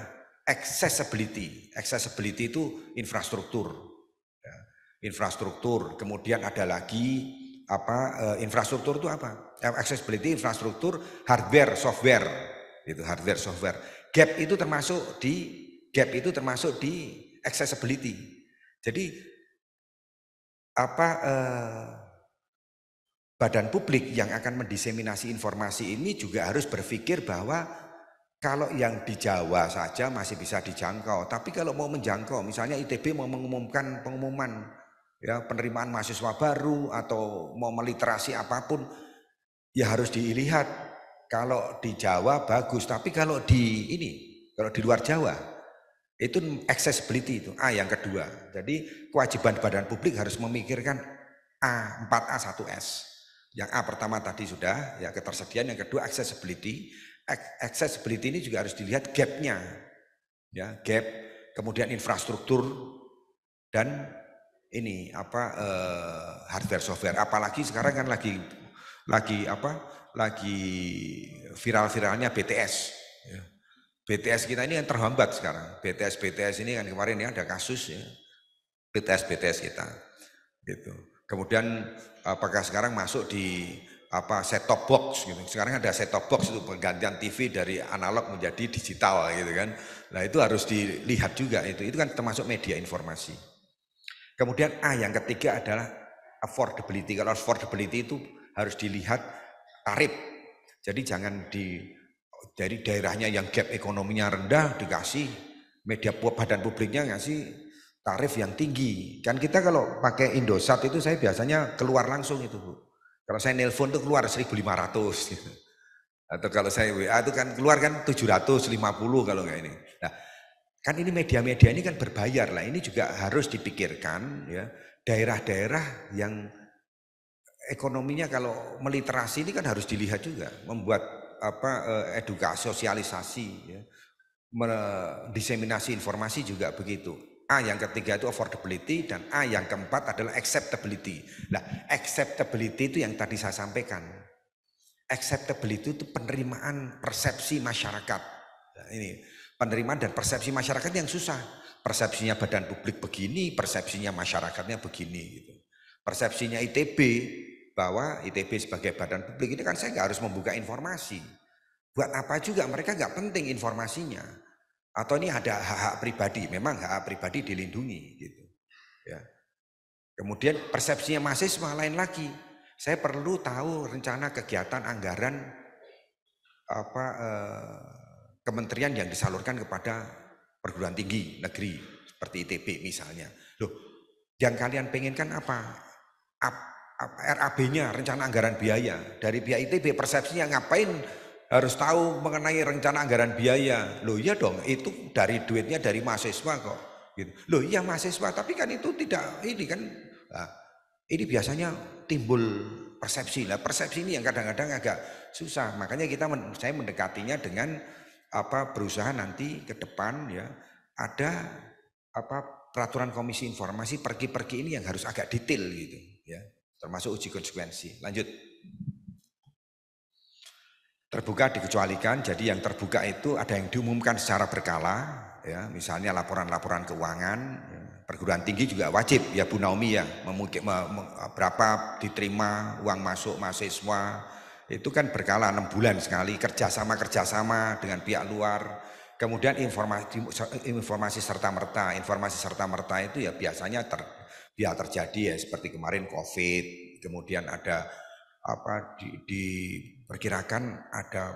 accessibility. Accessibility itu infrastruktur. Ya, infrastruktur. Kemudian ada lagi infrastruktur itu apa? Accessibility infrastruktur, hardware, software. Itu hardware, software. Gap itu termasuk di accessibility. Jadi badan publik yang akan mendiseminasi informasi ini juga harus berpikir bahwa kalau yang di Jawa saja masih bisa dijangkau, tapi kalau mau menjangkau, misalnya ITB mau mengumumkan pengumuman ya penerimaan mahasiswa baru atau mau meliterasi apapun, ya harus dilihat. Kalau di Jawa bagus, tapi kalau di luar Jawa itu accessibility itu A yang kedua. Jadi kewajiban badan publik harus memikirkan A, 4A, 1S. Yang A pertama tadi sudah ya ketersediaan, yang kedua accessibility. Accessibility ini juga harus dilihat gapnya, ya gap, kemudian infrastruktur dan ini hardware software. Apalagi sekarang kan lagi viral-viralnya BTS. Ya. BTS kita ini kan terhambat sekarang. BTS ini kan kemarin ya ada kasus ya BTS kita, gitu. Kemudian apakah sekarang masuk di set top box gitu. Sekarang ada set top box itu penggantian TV dari analog menjadi digital gitu kan. Nah itu harus dilihat juga itu kan termasuk media informasi. Kemudian A yang ketiga adalah affordability. Kalau affordability itu harus dilihat tarif. Jadi jangan dari daerahnya yang gap ekonominya rendah dikasih media badan publiknya ngasih tarif yang tinggi. Kan kita kalau pakai Indosat itu saya biasanya keluar langsung itu Bu. Kalau saya nelpon itu keluar 1.500 gitu. Atau kalau saya WA itu kan keluar kan 750 kalau nggak ini. Nah, kan ini media-media ini kan berbayar lah. Ini juga harus dipikirkan ya. Daerah-daerah yang ekonominya kalau meliterasi ini kan harus dilihat juga, membuat edukasi, sosialisasi ya. Diseminasi informasi juga begitu. A yang ketiga itu affordability dan A yang keempat adalah acceptability. Nah, acceptability itu yang tadi saya sampaikan. Acceptability itu penerimaan persepsi masyarakat. Nah, ini penerimaan dan persepsi masyarakat yang susah. Persepsinya badan publik begini, persepsinya masyarakatnya begini gitu. Persepsinya ITB bahwa ITB sebagai badan publik ini kan saya nggak harus membuka informasi. Buat apa juga, mereka nggak penting informasinya. Atau ini ada hak-hak pribadi, memang hak pribadi dilindungi gitu. Ya. Kemudian persepsinya mahasiswa lain lagi. Saya perlu tahu rencana kegiatan anggaran kementerian yang disalurkan kepada perguruan tinggi negeri seperti ITB misalnya. Loh, yang kalian pengenkan apa? RAB-nya, rencana anggaran biaya. Dari pihak ITB persepsinya ngapain harus tahu mengenai rencana anggaran biaya. Loh iya dong, itu dari duitnya dari mahasiswa kok. Gitu. Loh iya mahasiswa, tapi kan itu tidak ini kan. Nah, ini biasanya timbul persepsi. Nah, persepsi ini yang kadang-kadang agak susah. Makanya saya mendekatinya dengan berusaha nanti ke depan ya ada peraturan komisi informasi pergi-pergi ini yang harus agak detail gitu ya. Termasuk uji konsekuensi. Lanjut. Terbuka dikecualikan, jadi yang terbuka itu ada yang diumumkan secara berkala, ya, misalnya laporan-laporan keuangan, ya, perguruan tinggi juga wajib, ya Bu Naomi ya, berapa diterima uang masuk mahasiswa, itu kan berkala 6 bulan sekali, kerjasama dengan pihak luar, kemudian informasi serta-merta itu ya biasanya terjadi ya seperti kemarin COVID, kemudian ada diperkirakan ada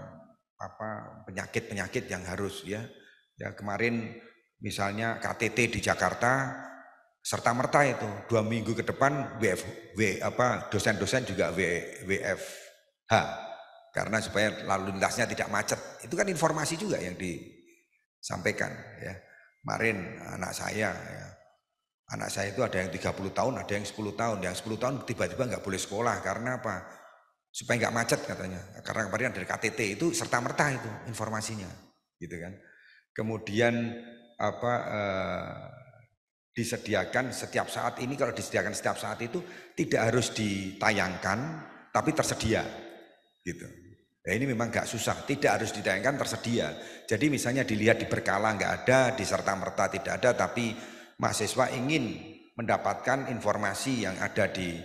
penyakit yang harus ya kemarin misalnya KTT di Jakarta serta merta itu 2 minggu ke depan dosen-dosen juga WFH karena supaya lalu lintasnya tidak macet. Itu kan informasi juga yang disampaikan ya. Kemarin anak saya itu ada yang 30 tahun, ada yang 10 tahun. Yang 10 tahun tiba-tiba nggak boleh sekolah karena apa? supaya nggak macet katanya. Karena kemarin dari KTT itu serta-merta itu informasinya, gitu kan. Kemudian disediakan setiap saat ini, kalau disediakan setiap saat itu tidak harus ditayangkan, tapi tersedia, gitu. Ya ini memang nggak susah, tidak harus ditayangkan, tersedia. Jadi misalnya dilihat di berkala nggak ada, di serta-merta tidak ada, tapi mahasiswa ingin mendapatkan informasi yang ada di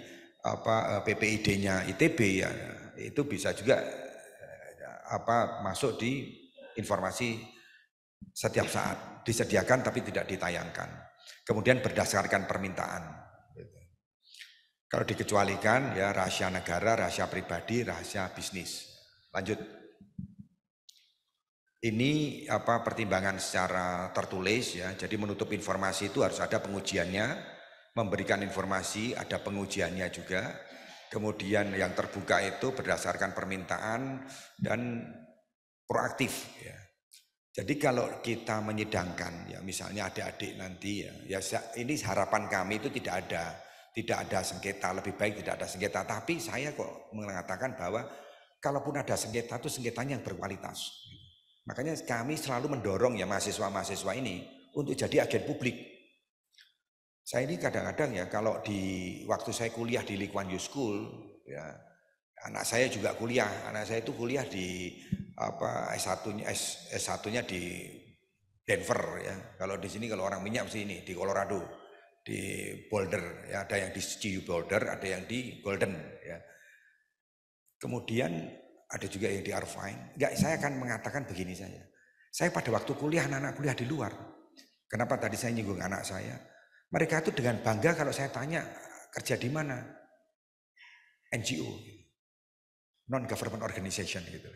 PPID-nya ITB ya, itu bisa juga masuk di informasi setiap saat, disediakan tapi tidak ditayangkan. Kemudian berdasarkan permintaan. Kalau dikecualikan ya rahasia negara, rahasia pribadi, rahasia bisnis. Lanjut. Ini pertimbangan secara tertulis ya. Jadi menutup informasi itu harus ada pengujiannya. Memberikan informasi ada pengujiannya juga, kemudian yang terbuka itu berdasarkan permintaan dan proaktif ya. Jadi kalau kita menyidangkan ya misalnya adik-adik nanti ya ini harapan kami itu tidak ada sengketa, lebih baik tidak ada sengketa, tapi saya kok mengatakan bahwa kalaupun ada sengketa itu sengketanya yang berkualitas. Makanya kami selalu mendorong ya mahasiswa-mahasiswa ini untuk jadi agen publik. Saya ini kadang-kadang ya kalau di waktu saya kuliah di Lee Kuan Yew School ya, anak saya juga kuliah, anak saya itu kuliah di S1-nya di Denver ya. Kalau di sini kalau orang minyak mesti ini di Colorado, di Boulder ya, ada yang di CU Boulder, ada yang di Golden ya. Kemudian ada juga yang di Irvine. Enggak, saya akan mengatakan begini saja. Saya pada waktu kuliah, anak-anak kuliah di luar. Kenapa tadi saya nyinggung anak saya? Mereka itu dengan bangga kalau saya tanya kerja di mana? NGO, non-government organization gitu.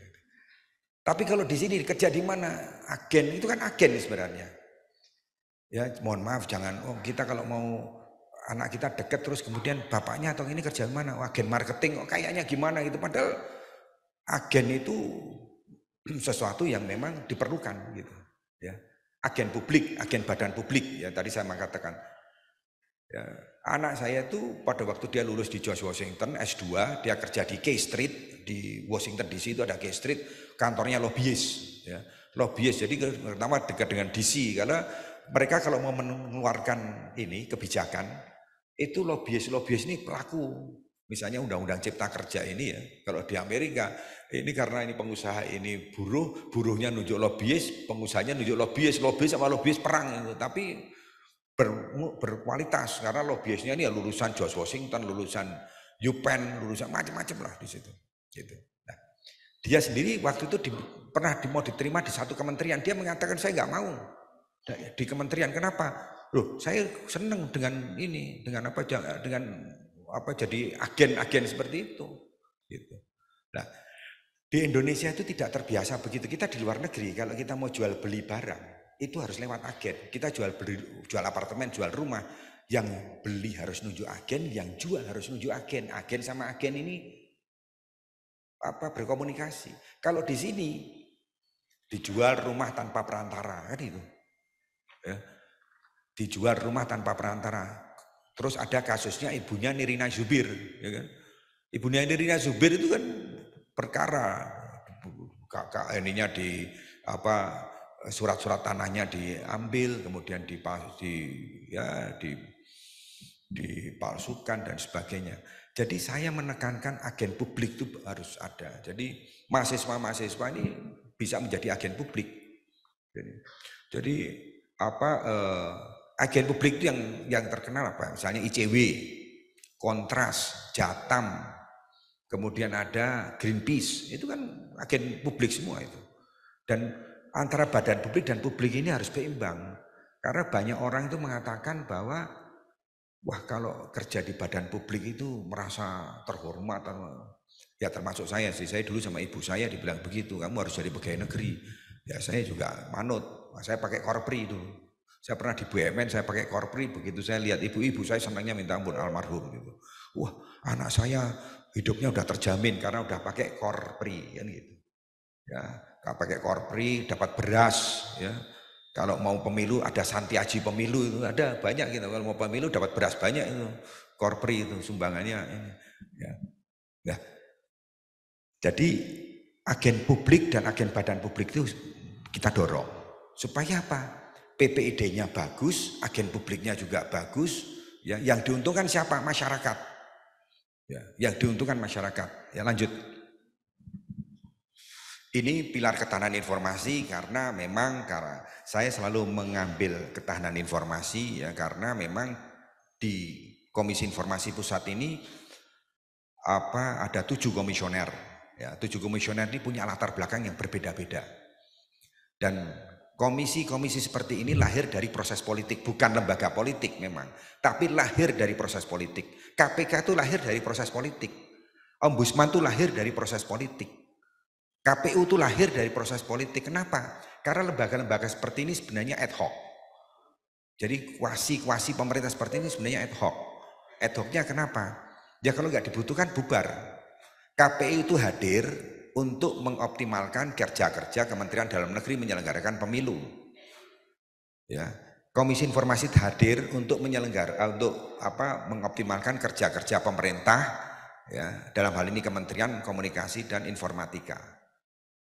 Tapi kalau di sini kerja di mana? Agen, itu kan agen sebenarnya. Ya mohon maaf jangan, kita kalau mau anak kita deket terus kemudian bapaknya atau ini kerja di mana? Agen marketing, kayaknya gimana gitu. Padahal agen itu sesuatu yang memang diperlukan gitu. Ya, agen publik, agen badan publik. Ya tadi saya mengatakan. Ya, anak saya itu pada waktu dia lulus di George Washington S2, dia kerja di K Street di Washington DC, itu ada K Street, kantornya lobbyis ya. Lobbyis, jadi pertama dekat dengan DC karena mereka kalau mau mengeluarkan ini kebijakan itu lobbyis ini pelaku. Misalnya undang-undang cipta kerja ini ya, kalau di Amerika ini karena ini pengusaha ini buruhnya nunjuk lobbyis, pengusahanya nunjuk lobbyis sama lobbyis perang itu, tapi berkualitas karena lobbyisnya ini ya lulusan George Washington, lulusan UPenn, lulusan macam-macam lah di situ. Gitu. Nah, dia sendiri waktu itu pernah mau diterima di satu kementerian, dia mengatakan saya nggak mau di kementerian. Kenapa? Loh, saya senang dengan ini, dengan jadi agen-agen seperti itu. Gitu. Nah, di Indonesia itu tidak terbiasa begitu. Kita di luar negeri kalau kita mau jual beli barang itu harus lewat agen. Kita jual apartemen, jual rumah. Yang beli harus nunjuk agen, yang jual harus nunjuk agen. Agen sama agen ini berkomunikasi. Kalau di sini dijual rumah tanpa perantara kan itu. Ya. Dijual rumah tanpa perantara. Terus ada kasusnya ibunya Nirina Zubir, ya kan? Ibunya Nirina Zubir itu kan perkara ininya di surat-surat tanahnya diambil, kemudian dipalsukan dan sebagainya. Jadi saya menekankan agen publik itu harus ada. Jadi mahasiswa ini bisa menjadi agen publik. Jadi agen publik itu yang terkenal apa? Misalnya ICW, Kontras, Jatam, kemudian ada Greenpeace. Itu kan agen publik semua itu. Dan antara badan publik dan publik ini harus berimbang. Karena banyak orang itu mengatakan bahwa wah kalau kerja di badan publik itu merasa terhormat. Ya termasuk saya sih, saya dulu sama ibu saya dibilang begitu, kamu harus jadi pegawai negeri. Ya saya juga manut, saya pakai korpri itu. Saya pernah di BUMN, saya pakai korpri, begitu saya lihat ibu-ibu saya senangnya minta ampun almarhum gitu. Wah anak saya hidupnya udah terjamin karena udah pakai korpri kan gitu. Ya, kalau pakai korpri dapat beras ya. Kalau mau pemilu ada Santiaji pemilu itu ada banyak gitu. Kalau mau pemilu dapat beras banyak itu. Korpri itu sumbangannya ini. Ya. Jadi agen publik dan agen badan publik itu kita dorong. Supaya apa? PPID-nya bagus, agen publiknya juga bagus. Ya, yang diuntungkan siapa? Masyarakat. Ya, yang diuntungkan masyarakat. Ya, lanjut. Ini pilar ketahanan informasi karena saya selalu mengambil ketahanan informasi ya karena memang di Komisi Informasi Pusat ini ada 7 komisioner. Ya, 7 komisioner ini punya latar belakang yang berbeda-beda. Dan komisi-komisi seperti ini lahir dari proses politik, bukan lembaga politik memang, tapi lahir dari proses politik. KPK itu lahir dari proses politik. Ombudsman itu lahir dari proses politik. KPU itu lahir dari proses politik. Kenapa? Karena lembaga-lembaga seperti ini sebenarnya ad hoc. Jadi kuasi-kuasi pemerintah seperti ini sebenarnya ad hoc. Ad hocnya kenapa? Ya kalau nggak dibutuhkan bubar. KPU itu hadir untuk mengoptimalkan kerja-kerja Kementerian Dalam Negeri menyelenggarakan pemilu. Ya, Komisi Informasi hadir untuk mengoptimalkan kerja-kerja pemerintah. Ya, dalam hal ini Kementerian Komunikasi dan Informatika.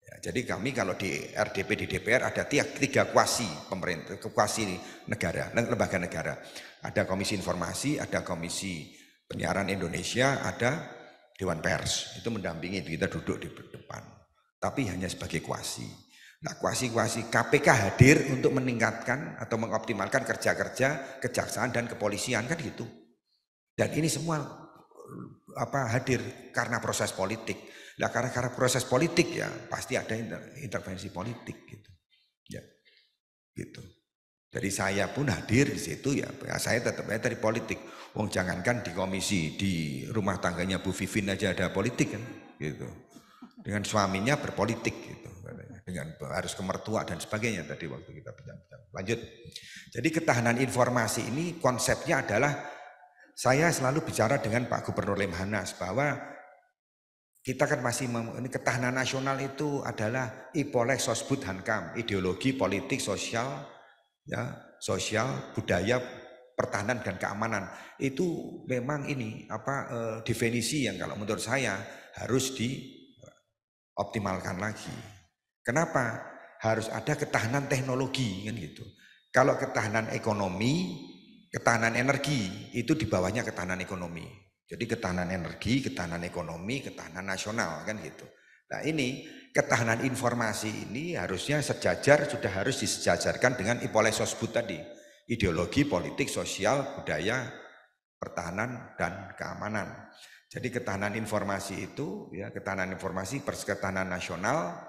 Ya, jadi kami kalau di RDP di DPR ada 3 kuasi pemerintah, kuasi negara, lembaga negara. Ada Komisi Informasi, ada Komisi Penyiaran Indonesia, ada Dewan Pers. Itu mendampingi, kita duduk di depan. Tapi hanya sebagai kuasi. Nah, kuasi-kuasi KPK hadir untuk meningkatkan atau mengoptimalkan kerja-kerja kejaksaan dan kepolisian kan gitu. Dan ini semua hadir karena proses politik. Nah, karena proses politik ya pasti ada intervensi politik gitu. Ya. Gitu. Jadi saya pun hadir di situ ya saya tetap dari politik. Wong jangankan di komisi, di rumah tangganya Bu Vivin aja ada politik kan gitu. Dengan suaminya berpolitik gitu. Dengan harus ke mertua dan sebagainya tadi waktu kita bincang-bincang. Lanjut. Jadi ketahanan informasi ini konsepnya adalah saya selalu bicara dengan Pak Gubernur Lemhanas bahwa kita kan masih ini ketahanan nasional itu adalah IPOLES Sosbud Hankam, ideologi, politik, sosial, ya, sosial, budaya, pertahanan dan keamanan. Itu memang ini definisi yang kalau menurut saya harus dioptimalkan lagi. Kenapa? Harus ada ketahanan teknologi kan gitu. Kalau ketahanan ekonomi, ketahanan energi itu di bawahnya ketahanan ekonomi. Jadi ketahanan energi, ketahanan ekonomi, ketahanan nasional kan gitu. Nah ini ketahanan informasi ini harusnya sejajar, sudah harus disejajarkan dengan IPOLES Sosbud tadi. Ideologi, politik, sosial, budaya, pertahanan, dan keamanan. Jadi ketahanan informasi itu, ya ketahanan informasi, ketahanan nasional,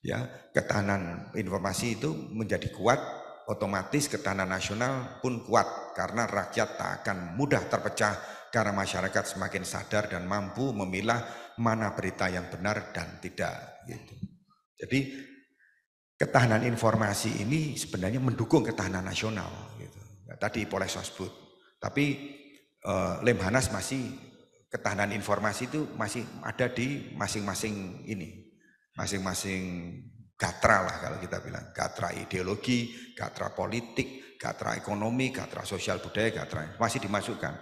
ya ketahanan informasi itu menjadi kuat, otomatis ketahanan nasional pun kuat. Karena rakyat tak akan mudah terpecah, karena masyarakat semakin sadar dan mampu memilah mana berita yang benar dan tidak gitu. Jadi ketahanan informasi ini sebenarnya mendukung ketahanan nasional gitu. Tadi IPOLES Sosbud. Tapi Lemhanas masih ketahanan informasi itu masih ada di masing-masing ini. Masing-masing gatra lah kalau kita bilang. Gatra ideologi, gatra politik, gatra ekonomi, gatra sosial budaya, gatra masih dimasukkan.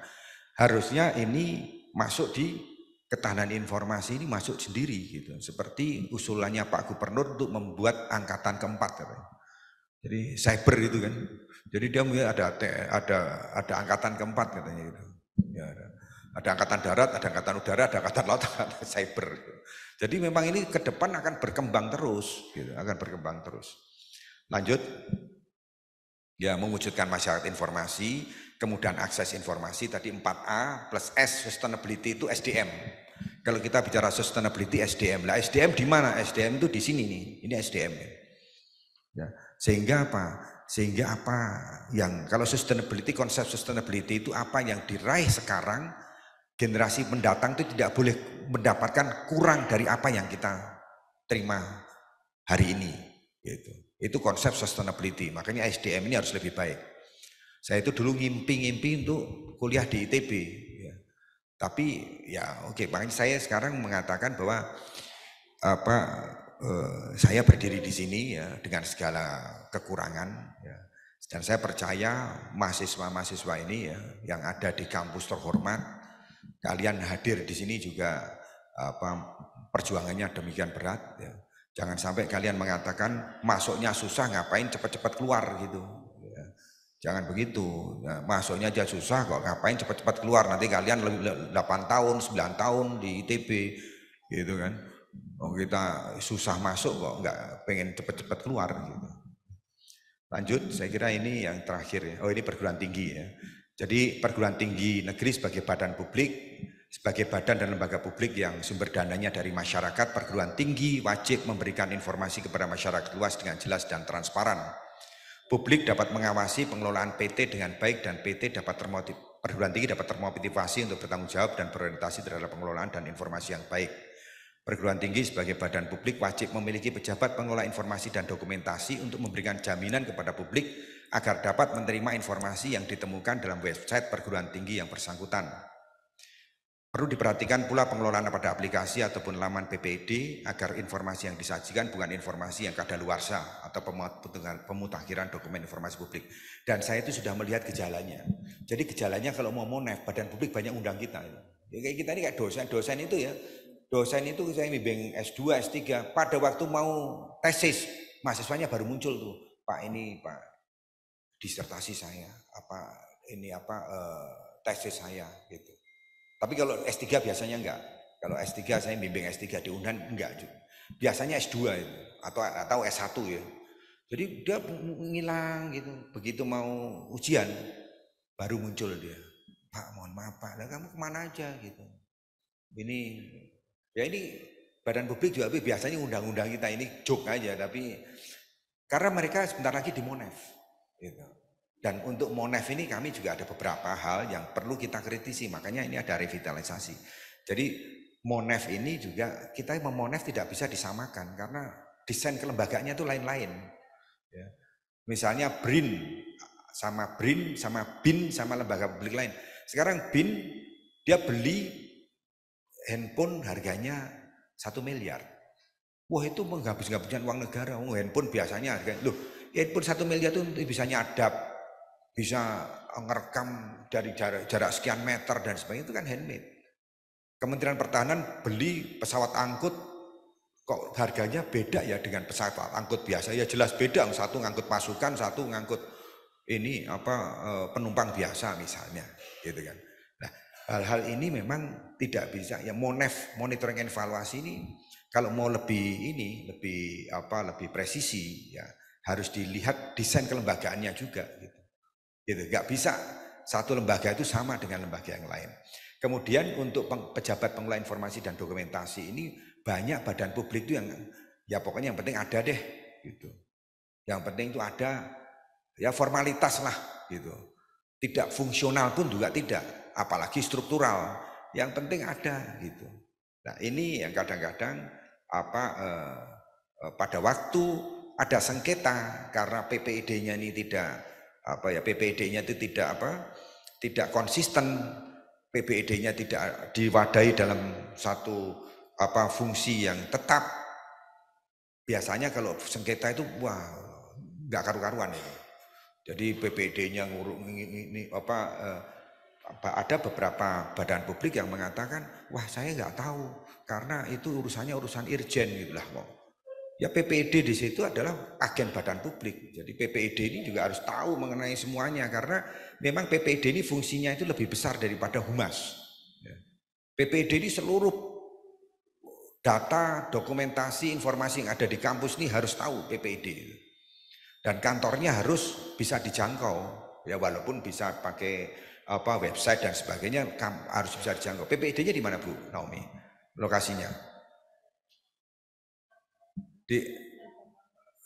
Harusnya ini masuk di ketahanan informasi ini masuk sendiri gitu. Seperti usulannya Pak Gubernur untuk membuat angkatan keempat katanya. Jadi cyber itu kan. Jadi dia mungkin ada angkatan keempat katanya gitu. Ya, ada angkatan darat, ada angkatan udara, ada angkatan laut, ada angkatan cyber. Gitu. Jadi memang ini ke depan akan berkembang terus gitu, akan berkembang terus. Lanjut. Ya, mewujudkan masyarakat informasi, kemudian akses informasi tadi 4A plus S sustainability itu SDM. Kalau kita bicara sustainability SDM, lah SDM di mana? SDM itu di sini nih. Ini SDM. Ya, sehingga apa? Sehingga apa yang kalau sustainability, konsep sustainability itu apa yang diraih sekarang, generasi mendatang itu tidak boleh mendapatkan kurang dari apa yang kita terima hari ini gitu. Itu konsep sustainability. Makanya SDM ini harus lebih baik. Saya itu dulu ngimpi untuk kuliah di ITB ya. Tapi ya oke, makanya saya sekarang mengatakan bahwa saya berdiri di sini ya dengan segala kekurangan ya. Dan saya percaya mahasiswa-mahasiswa ini ya yang ada di kampus terhormat, kalian hadir di sini juga perjuangannya demikian berat. Ya. Jangan sampai kalian mengatakan masuknya susah, ngapain cepat-cepat keluar gitu. Ya. Jangan begitu. Ya, masuknya aja susah kok, ngapain cepat-cepat keluar. Nanti kalian 8 tahun, 9 tahun di ITB gitu kan. Oh, kita susah masuk kok, nggak pengen cepat-cepat keluar gitu. Lanjut, saya kira ini yang terakhir ya. Oh, ini perguruan tinggi ya. Jadi perguruan tinggi negeri sebagai badan publik, sebagai badan dan lembaga publik yang sumber dananya dari masyarakat, perguruan tinggi wajib memberikan informasi kepada masyarakat luas dengan jelas dan transparan. Publik dapat mengawasi pengelolaan PT dengan baik dan PT dapat perguruan tinggi dapat termotivasi untuk bertanggung jawab dan berorientasi terhadap pengelolaan dan informasi yang baik. Perguruan tinggi sebagai badan publik wajib memiliki pejabat pengelola informasi dan dokumentasi untuk memberikan jaminan kepada publik agar dapat menerima informasi yang ditemukan dalam website perguruan tinggi yang bersangkutan. Perlu diperhatikan pula pengelolaan pada aplikasi ataupun laman PPID agar informasi yang disajikan bukan informasi yang kadaluarsa atau pemutakhiran dokumen informasi publik. Dan saya itu sudah melihat gejalanya. Jadi gejalanya kalau mau monef, badan publik banyak undang kita. Ya, kayak kita ini kayak dosen itu ya. Dosen itu saya bimbing S2, S3, pada waktu mau tesis, mahasiswanya baru muncul tuh. Pak ini Pak, disertasi saya, tesis saya gitu. Tapi kalau S3 biasanya enggak. Kalau S3 saya bimbing S3 di Unan enggak. Biasanya S2 itu atau S1 ya. Jadi dia ngilang gitu. Begitu mau ujian baru muncul dia. Pak, mohon maaf Pak, lah kamu kemana aja gitu. Ini badan publik juga biasanya undang-undang kita ini joke aja, tapi karena mereka sebentar lagi di Monef gitu. Dan untuk Monef ini kami juga ada beberapa hal yang perlu kita kritisi, makanya ini ada revitalisasi. Jadi Monef ini juga, kita memonef tidak bisa disamakan karena desain kelembagaannya itu lain-lain. Ya. Misalnya BRIN sama BIN sama lembaga publik lain. Sekarang BIN dia beli handphone harganya 1 miliar. Wah, itu menghabis-habiskan uang negara. Handphone biasanya harganya, handphone 1 miliar itu bisa nyadap, bisa ngerekam dari jarak sekian meter dan sebagainya, itu kan handmade. Kementerian Pertahanan beli pesawat angkut kok harganya beda ya dengan pesawat angkut biasa. Ya jelas beda, satu ngangkut pasukan, satu ngangkut penumpang biasa misalnya, gitu kan. Nah, hal-hal ini memang tidak bisa ya. Monitoring evaluasi ini kalau mau lebih presisi ya harus dilihat desain kelembagaannya juga gitu. Nggak bisa satu lembaga itu sama dengan lembaga yang lain. Kemudian untuk pejabat pengelola informasi dan dokumentasi ini banyak badan publik itu yang ya pokoknya yang penting ada deh gitu. Yang penting itu ada ya formalitas lah gitu. Tidak fungsional pun juga tidak, apalagi struktural. Yang penting ada gitu. Nah, ini yang kadang-kadang pada waktu ada sengketa karena PPID-nya ini PPID-nya itu tidak konsisten, PPID-nya tidak diwadahi dalam satu fungsi yang tetap. Biasanya kalau sengketa itu nggak karu-karuan itu. Jadi PPID-nya ada beberapa badan publik yang mengatakan, wah saya nggak tahu karena itu urusan irjen gitulah kok. Ya PPID di situ adalah agen badan publik. Jadi PPID ini juga harus tahu mengenai semuanya karena memang PPID ini fungsinya itu lebih besar daripada humas. PPID ini seluruh data, dokumentasi, informasi yang ada di kampus ini harus tahu PPID. Dan kantornya harus bisa dijangkau. Ya walaupun bisa pakai website dan sebagainya harus bisa dijangkau. PPID-nya di mana Bu Naomi? Lokasinya? Di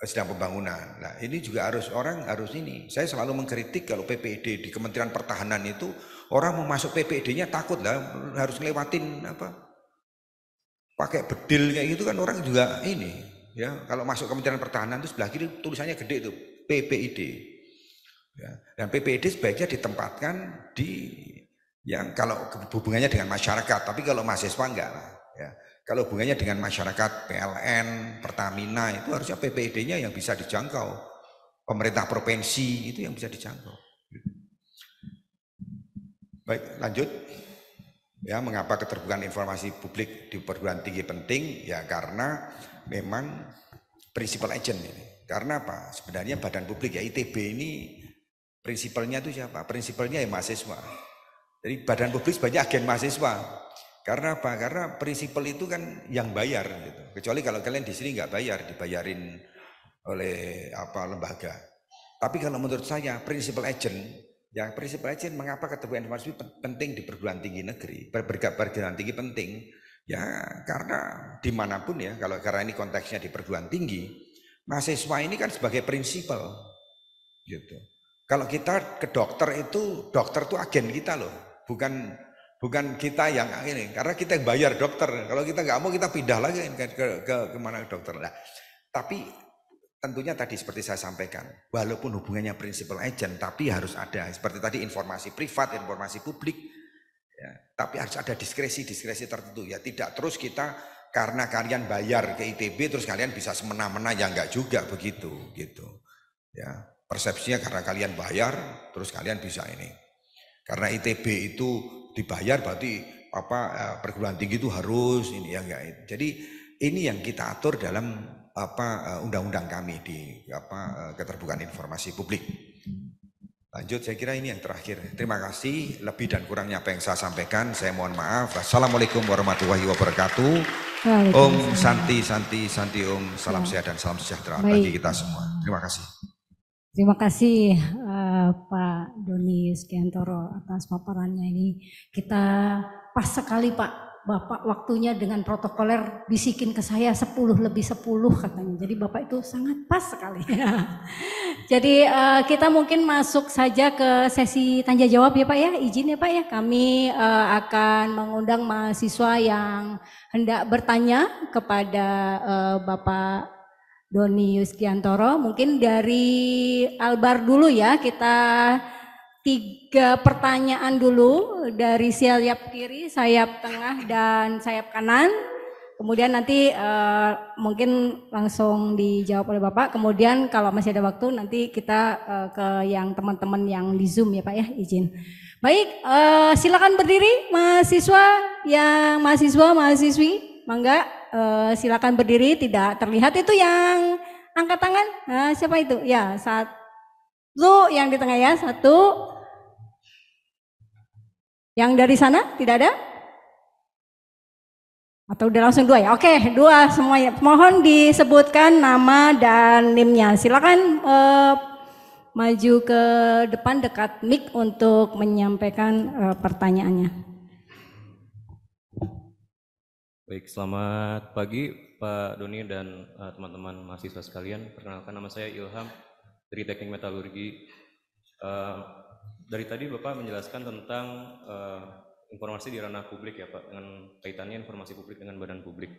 sedang pembangunan. Nah, ini juga orang harus ini. Saya selalu mengkritik kalau PPID di Kementerian Pertahanan itu orang mau masuk PPID-nya takut lah, harus ngelewatin pakai bedil kayak gitu kan orang juga ini. Ya, kalau masuk Kementerian Pertahanan itu sebelah kiri tulisannya gede itu PPID. Ya, dan PPID sebaiknya ditempatkan di yang kalau hubungannya dengan masyarakat, tapi kalau mahasiswa enggak lah. Ya. Kalau hubungannya dengan masyarakat, PLN, Pertamina itu harusnya PPID-nya yang bisa dijangkau. Pemerintah provinsi itu yang bisa dijangkau. Baik, lanjut. Ya, mengapa keterbukaan informasi publik di perguruan tinggi penting? Ya karena memang principal agent ini. Karena apa? Sebenarnya badan publik ya ITB ini prinsipalnya itu siapa? Prinsipalnya ya mahasiswa. Jadi badan publik sebenarnya agen mahasiswa. Karena apa? Karena prinsipal itu kan yang bayar gitu. Kecuali kalau kalian di sini nggak bayar, dibayarin oleh apa lembaga. Tapi kalau menurut saya prinsipal agent, ya prinsipal agent mengapa keterbukaan informasi penting di perguruan tinggi negeri, perguruan tinggi penting, ya karena dimanapun ya, kalau karena ini konteksnya di perguruan tinggi, mahasiswa ini kan sebagai prinsipal, gitu. Kalau kita ke dokter itu agen kita loh, bukan kita yang ini, karena kita yang bayar dokter. Kalau kita nggak mau kita pindah lagi ke mana dokter lah. Tapi tentunya tadi seperti saya sampaikan, walaupun hubungannya prinsipal agent, tapi harus ada seperti tadi informasi privat, informasi publik, ya, tapi harus ada diskresi tertentu. Ya tidak terus kita karena kalian bayar ke ITB terus kalian bisa semena-mena, ya enggak juga begitu, gitu. Ya persepsinya karena kalian bayar terus kalian bisa ini. Karena ITB itu dibayar berarti perguruan tinggi itu harus ini ya enggak. Jadi ini yang kita atur dalam undang-undang kami di keterbukaan informasi publik. Lanjut, saya kira ini yang terakhir. Terima kasih, lebih dan kurangnya apa yang saya sampaikan saya mohon maaf. Assalamualaikum warahmatullahi wabarakatuh. Om Santi Om, salam sehat dan salam sejahtera bagi kita semua. Terima kasih. Terima kasih Pak Doni Yuskiantoro atas paparannya ini. Kita pas sekali Pak, Bapak waktunya dengan protokoler bisikin ke saya 10+10 katanya. Jadi Bapak itu sangat pas sekali. Jadi kita mungkin masuk saja ke sesi tanya jawab ya Pak ya. Izin ya Pak ya. Kami akan mengundang mahasiswa yang hendak bertanya kepada Bapak Doni Yuskiantoro. Mungkin dari Albar dulu ya, kita 3 pertanyaan dulu dari sayap kiri, sayap tengah, dan sayap kanan. Kemudian nanti mungkin langsung dijawab oleh Bapak. Kemudian kalau masih ada waktu nanti kita ke yang teman-teman yang di Zoom ya Pak ya, izin. Baik, silakan berdiri mahasiswa-mahasiswi, mangga silakan berdiri, tidak terlihat itu yang angkat tangan. Nah, siapa itu? Ya, 1 yang di tengah ya, 1. Yang dari sana tidak ada? Atau udah langsung 2 ya? Oke, 2 semuanya. Mohon disebutkan nama dan NIM-nya. Silakan maju ke depan dekat mic untuk menyampaikan pertanyaannya. Baik, selamat pagi Pak Doni dan teman-teman mahasiswa sekalian. Perkenalkan, nama saya Ilham dari Teknik Metalurgi. Dari tadi Bapak menjelaskan tentang informasi di ranah publik ya Pak, dengan kaitannya informasi publik dengan badan publik.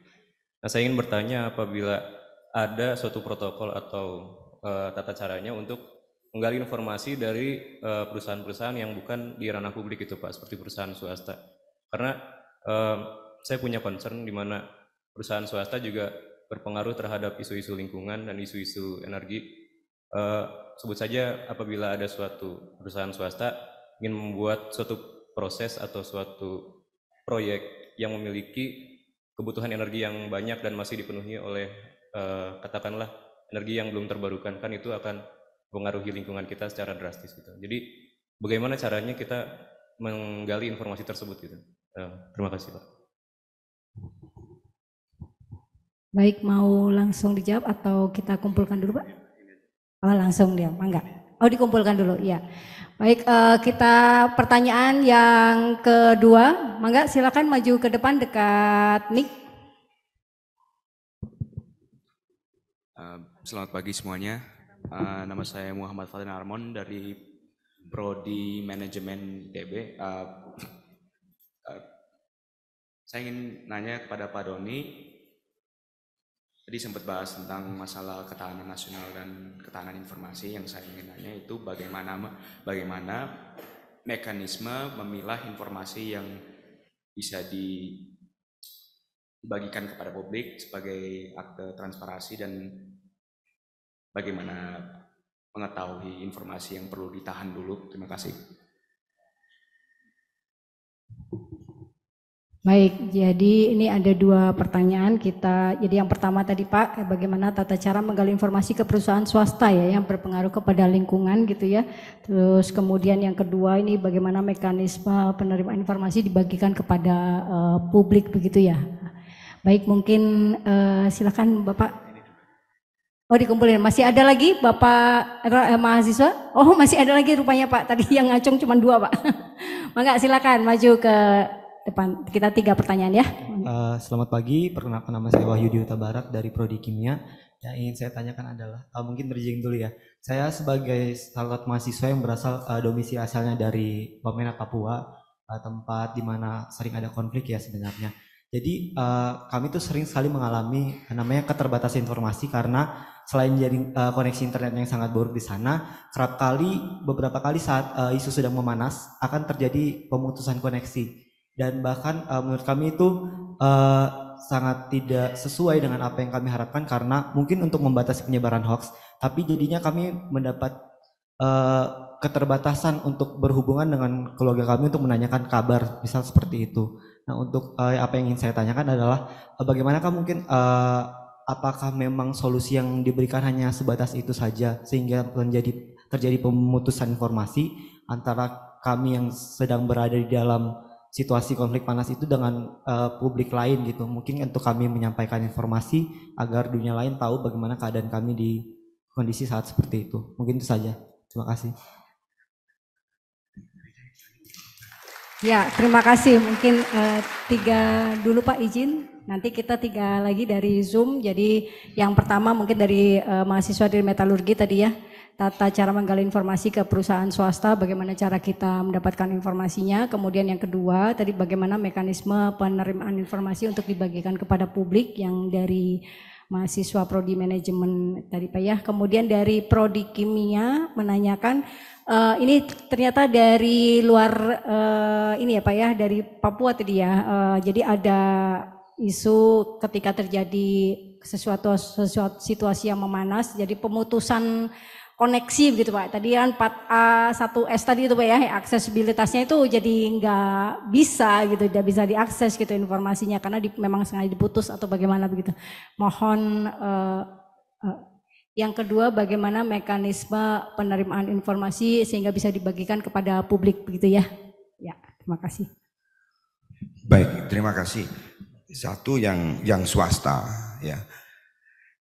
Nah, saya ingin bertanya apabila ada suatu protokol atau tata caranya untuk menggali informasi dari perusahaan-perusahaan yang bukan di ranah publik itu Pak, seperti perusahaan swasta. Karena saya punya concern di mana perusahaan swasta juga berpengaruh terhadap isu-isu lingkungan dan isu-isu energi. Sebut saja apabila ada suatu perusahaan swasta ingin membuat suatu proses atau suatu proyek yang memiliki kebutuhan energi yang banyak dan masih dipenuhi oleh katakanlah energi yang belum terbarukan, kan itu akan mempengaruhi lingkungan kita secara drastis gitu. Jadi bagaimana caranya kita menggali informasi tersebut gitu. Terima kasih Pak. Baik, mau langsung dijawab atau kita kumpulkan dulu Pak? Oh, langsung dia, mangga. Oh, dikumpulkan dulu, ya. Baik, kita pertanyaan yang kedua, mangga silakan maju ke depan dekat mic. Selamat pagi semuanya. Nama saya Muhammad Fadlan Armon dari Prodi Manajemen DB. Saya ingin nanya kepada Pak Doni. Tadi sempat bahas tentang masalah ketahanan nasional dan ketahanan informasi. Yang saya ingin nanya itu bagaimana mekanisme memilah informasi yang bisa dibagikan kepada publik sebagai akte transparansi, dan bagaimana mengetahui informasi yang perlu ditahan dulu. Terima kasih. Baik, jadi ini ada 2 pertanyaan kita. Jadi yang pertama tadi Pak, bagaimana tata cara menggali informasi ke perusahaan swasta ya yang berpengaruh kepada lingkungan gitu ya. Terus kemudian yang kedua ini bagaimana mekanisme penerimaan informasi dibagikan kepada publik begitu ya. Baik, mungkin silakan Bapak. Oh, dikumpulin. Masih ada lagi Bapak mahasiswa? Oh, masih ada lagi rupanya Pak. Tadi yang ngacung cuma 2 Pak. Mangga silakan maju ke depan. Kita 3 pertanyaan ya. Selamat pagi, perkenalkan nama saya Wahyudi Huta Barat dari Prodi Kimia. Yang ingin saya tanyakan adalah, mungkin bridging dulu ya. Saya sebagai salah satu mahasiswa yang berasal domisili asalnya dari Wamena, Papua, tempat di mana sering ada konflik ya sebenarnya. Jadi kami tuh sering sekali mengalami namanya keterbatasan informasi karena selain jaring koneksi internet yang sangat buruk di sana, beberapa kali saat isu sedang memanas akan terjadi pemutusan koneksi. Dan bahkan menurut kami itu sangat tidak sesuai dengan apa yang kami harapkan karena mungkin untuk membatasi penyebaran hoax, tapi jadinya kami mendapat keterbatasan untuk berhubungan dengan keluarga kami untuk menanyakan kabar, misal seperti itu. Nah, untuk apa yang ingin saya tanyakan adalah bagaimanakah mungkin apakah memang solusi yang diberikan hanya sebatas itu saja sehingga terjadi pemutusan informasi antara kami yang sedang berada di dalam situasi konflik panas itu dengan publik lain gitu. Mungkin untuk kami menyampaikan informasi agar dunia lain tahu bagaimana keadaan kami di kondisi saat seperti itu. Mungkin itu saja. Terima kasih. Ya, terima kasih. Mungkin 3 dulu Pak izin. Nanti kita 3 lagi dari Zoom. Jadi yang pertama mungkin dari mahasiswa dari metalurgi tadi ya. Tata cara menggali informasi ke perusahaan swasta, bagaimana cara kita mendapatkan informasinya. Kemudian yang kedua, tadi bagaimana mekanisme penerimaan informasi untuk dibagikan kepada publik yang dari mahasiswa Prodi Manajemen tadi Pak ya. Kemudian dari Prodi Kimia menanyakan, ini ternyata dari luar ini ya Pak ya, dari Papua tadi ya. Jadi ada isu ketika terjadi sesuatu situasi yang memanas, jadi pemutusan koneksi begitu Pak. Tadi kan 4A 1S tadi itu Pak ya, aksesibilitasnya itu jadi nggak bisa gitu, tidak bisa diakses gitu informasinya karena memang sengaja diputus atau bagaimana begitu. Mohon yang kedua bagaimana mekanisme penerimaan informasi sehingga bisa dibagikan kepada publik begitu ya. Ya, terima kasih. Baik, terima kasih. Satu yang swasta ya.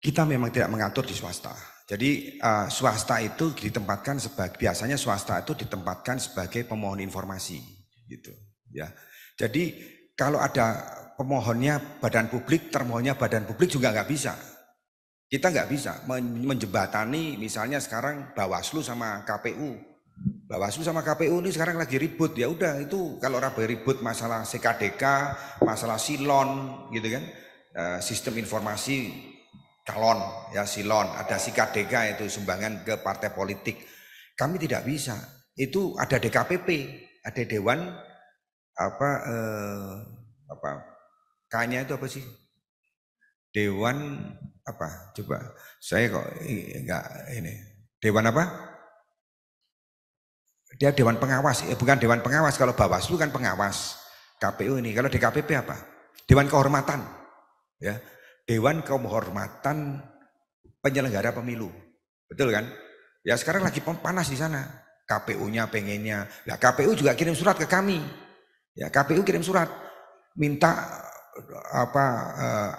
Kita memang tidak mengatur di swasta. Jadi swasta itu ditempatkan biasanya swasta itu ditempatkan sebagai pemohon informasi gitu ya. Jadi kalau ada pemohonnya badan publik, termohonnya badan publik juga nggak bisa. Kita nggak bisa menjembatani misalnya sekarang Bawaslu sama KPU. Bawaslu sama KPU ini sekarang lagi ribut, ya udah itu kalau ribut masalah CKDK, masalah silon gitu kan, sistem informasi calon ya silon, ada SIKADK itu sumbangan ke partai politik. Kami tidak bisa. Itu ada DKPP, ada dewan K-nya itu apa sih? Dewan apa? Coba saya kok enggak ini. Dewan apa? Dia dewan pengawas, bukan dewan pengawas. Kalau Bawaslu kan pengawas. KPU ini. Kalau DKPP apa? Dewan kehormatan. Ya. Dewan Kehormatan Penyelenggara Pemilu, betul kan? Ya sekarang lagi panas di sana. KPU-nya pengennya, nah KPU juga kirim surat ke kami. Ya KPU kirim surat minta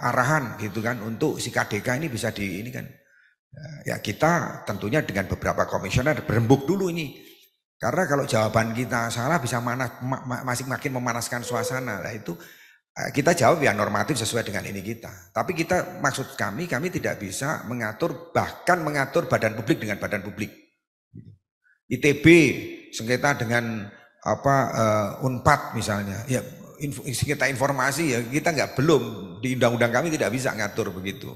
arahan gitu kan untuk si KDK ini bisa di ini kan. Ya kita tentunya dengan beberapa komisioner berembuk dulu ini. Karena kalau jawaban kita salah bisa masih makin memanaskan suasana. Nah itu kita jawab ya normatif sesuai dengan ini kita. Tapi kita maksud kami tidak bisa mengatur, bahkan mengatur badan publik dengan badan publik. ITB sengketa dengan Unpad misalnya. Ya sengketa informasi ya kita belum di undang-undang kami tidak bisa ngatur begitu.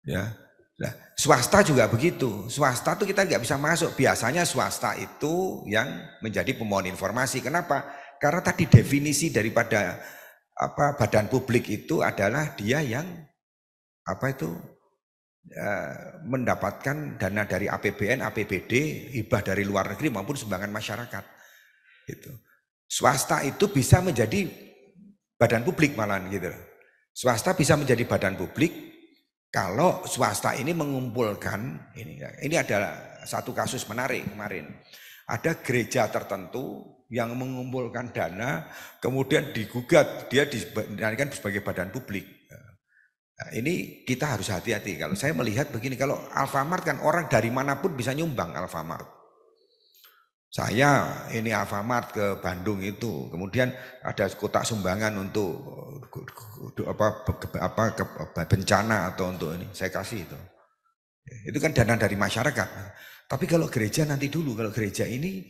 Ya. Nah, swasta juga begitu. Swasta itu kita nggak bisa masuk. Biasanya swasta itu yang menjadi pemohon informasi. Kenapa? Karena tadi definisi daripada badan publik itu adalah dia yang mendapatkan dana dari APBN, APBD, hibah dari luar negeri maupun sumbangan masyarakat. Gitu. Swasta itu bisa menjadi badan publik malahan gitu. Swasta bisa menjadi badan publik kalau swasta ini mengumpulkan ini ada satu kasus menarik kemarin. Ada gereja tertentu yang mengumpulkan dana kemudian digugat, dia diberikan sebagai badan publik. Nah, ini kita harus hati-hati. Kalau saya melihat begini, kalau Alfamart kan orang dari manapun bisa nyumbang Alfamart. Saya ini Alfamart ke Bandung itu, kemudian ada kotak sumbangan untuk bencana atau untuk ini, saya kasih itu. Itu kan dana dari masyarakat. Tapi kalau gereja nanti dulu, kalau gereja ini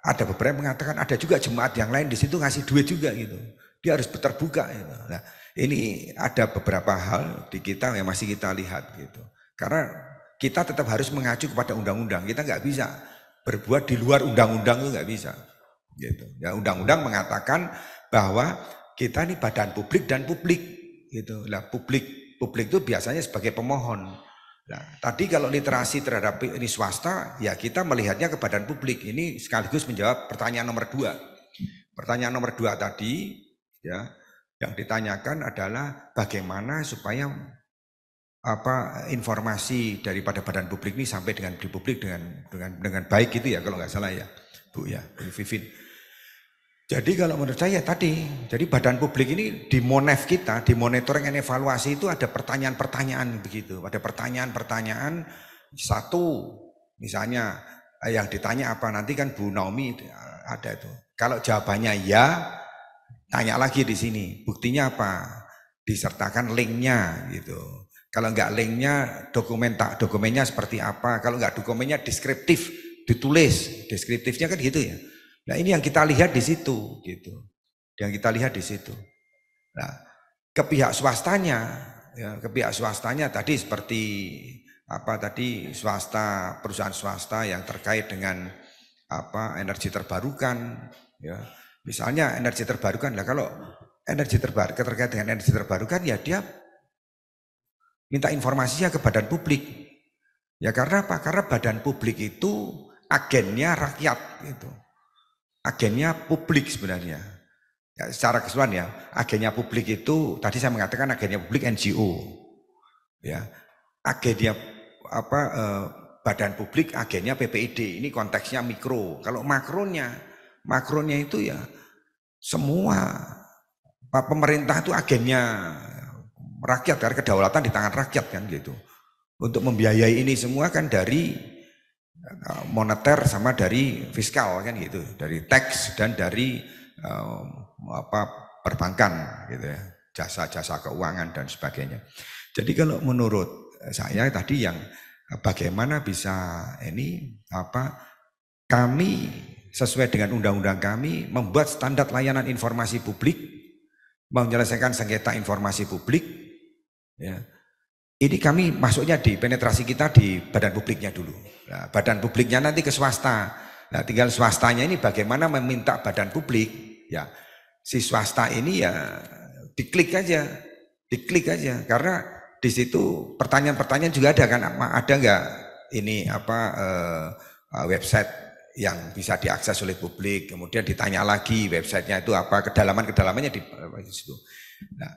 ada beberapa mengatakan ada juga jemaat yang lain di situ ngasih duit juga gitu. Dia harus terbuka gitu. Nah, ini ada beberapa hal di kita yang masih kita lihat gitu. Karena kita tetap harus mengacu kepada undang-undang. Kita nggak bisa berbuat di luar undang-undang, itu nggak bisa. Gitu. Ya, undang-undang mengatakan bahwa kita ini badan publik dan publik gitu. Nah, publik itu biasanya sebagai pemohon. Nah, tadi kalau literasi terhadap ini swasta, ya kita melihatnya ke badan publik. Ini sekaligus menjawab pertanyaan nomor 2. Pertanyaan nomor 2 tadi, ya, yang ditanyakan adalah bagaimana supaya informasi daripada badan publik ini sampai dengan di publik dengan baik gitu ya, kalau nggak salah ya, Bu ya, Bu Vivin. Jadi kalau menurut saya tadi, jadi badan publik ini di monef kita, di monitoring dan evaluasi itu ada pertanyaan-pertanyaan begitu. Ada pertanyaan-pertanyaan, satu misalnya yang ditanya apa, nanti kan Bu Naomi ada itu. Kalau jawabannya ya, tanya lagi di sini, buktinya apa? Disertakan linknya gitu. Kalau enggak linknya, dokumennya seperti apa? Kalau enggak dokumennya deskriptif, ditulis, deskriptifnya kan gitu ya. Nah ini yang kita lihat di situ gitu, yang kita lihat di situ. Nah ke pihak swastanya tadi seperti apa tadi perusahaan swasta yang terkait dengan energi terbarukan, ya misalnya energi terbarukan lah, kalau terkait dengan energi terbarukan ya dia minta informasinya ke badan publik. Ya karena apa? Karena badan publik itu agennya rakyat gitu. Agennya publik sebenarnya. Ya, secara keseluruhan ya, agennya publik itu tadi saya mengatakan agennya publik NGO. Ya. Agennya badan publik agennya PPID. Ini konteksnya mikro. Kalau makronya itu ya semua pemerintah itu agennya rakyat, karena kedaulatan di tangan rakyat kan gitu. Untuk membiayai ini semua kan dari moneter sama dari fiskal kan gitu, dari tax dan dari perbankan gitu ya, jasa-jasa keuangan dan sebagainya. Jadi kalau menurut saya tadi yang bagaimana bisa kami sesuai dengan undang-undang kami membuat standar layanan informasi publik, menyelesaikan sengketa informasi publik ya. Ini kami masuknya di penetrasi kita di badan publiknya dulu. Nah, badan publiknya nanti ke swasta. Nah, tinggal swastanya ini bagaimana meminta badan publik. Ya, si swasta ini ya diklik aja. Karena di situ pertanyaan-pertanyaan juga ada kan. Ada nggak ini website yang bisa diakses oleh publik. Kemudian ditanya lagi websitenya itu apa, kedalamannya di situ. Nah,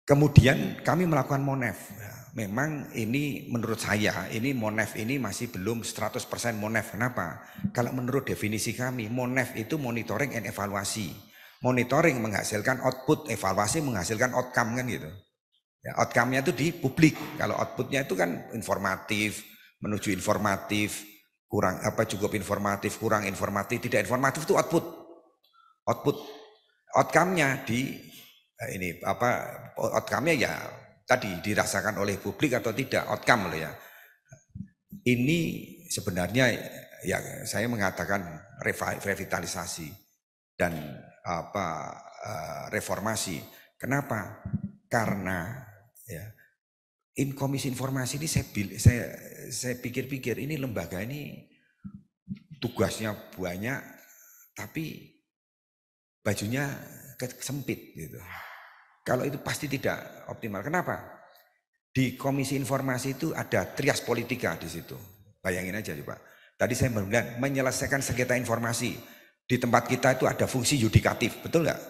kemudian kami melakukan monef. Memang ini menurut saya, ini monef ini masih belum 100% monef. Kenapa? Kalau menurut definisi kami, monef itu monitoring and evaluasi. Monitoring menghasilkan output, evaluasi menghasilkan outcome kan gitu. Ya, outcome-nya itu di publik. Kalau outputnya itu kan informatif, menuju informatif, cukup informatif, kurang informatif, tidak informatif itu output. Outcome-nya di outcome-nya ya tadi dirasakan oleh publik atau tidak, outcome loh ya. Ini sebenarnya ya saya mengatakan revitalisasi dan reformasi. Kenapa? Karena ya Komisi Informasi ini saya pikir-pikir ini lembaga ini tugasnya banyak tapi bajunya sempit gitu. Kalau itu pasti tidak optimal. Kenapa? Di Komisi Informasi itu ada trias politika di situ. Bayangin aja coba. Tadi saya bilang menyelesaikan sengketa informasi. Di tempat kita itu ada fungsi yudikatif, betul nggak?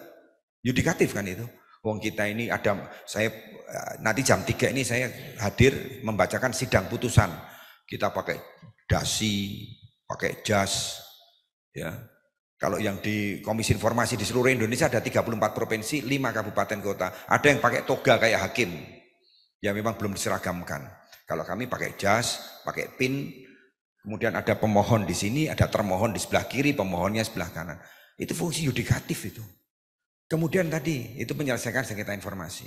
Yudikatif kan itu. Wong kita ini ada, saya nanti jam 3 ini saya hadir membacakan sidang putusan. Kita pakai dasi, pakai jas, ya. Kalau yang di Komisi Informasi di seluruh Indonesia ada 34 provinsi, 5 kabupaten kota. Ada yang pakai toga kayak hakim, ya memang belum diseragamkan. Kalau kami pakai jas, pakai pin, kemudian ada pemohon di sini, ada termohon di sebelah kiri, pemohonnya sebelah kanan. Itu fungsi yudikatif itu. Kemudian tadi itu menyelesaikan sengketa informasi.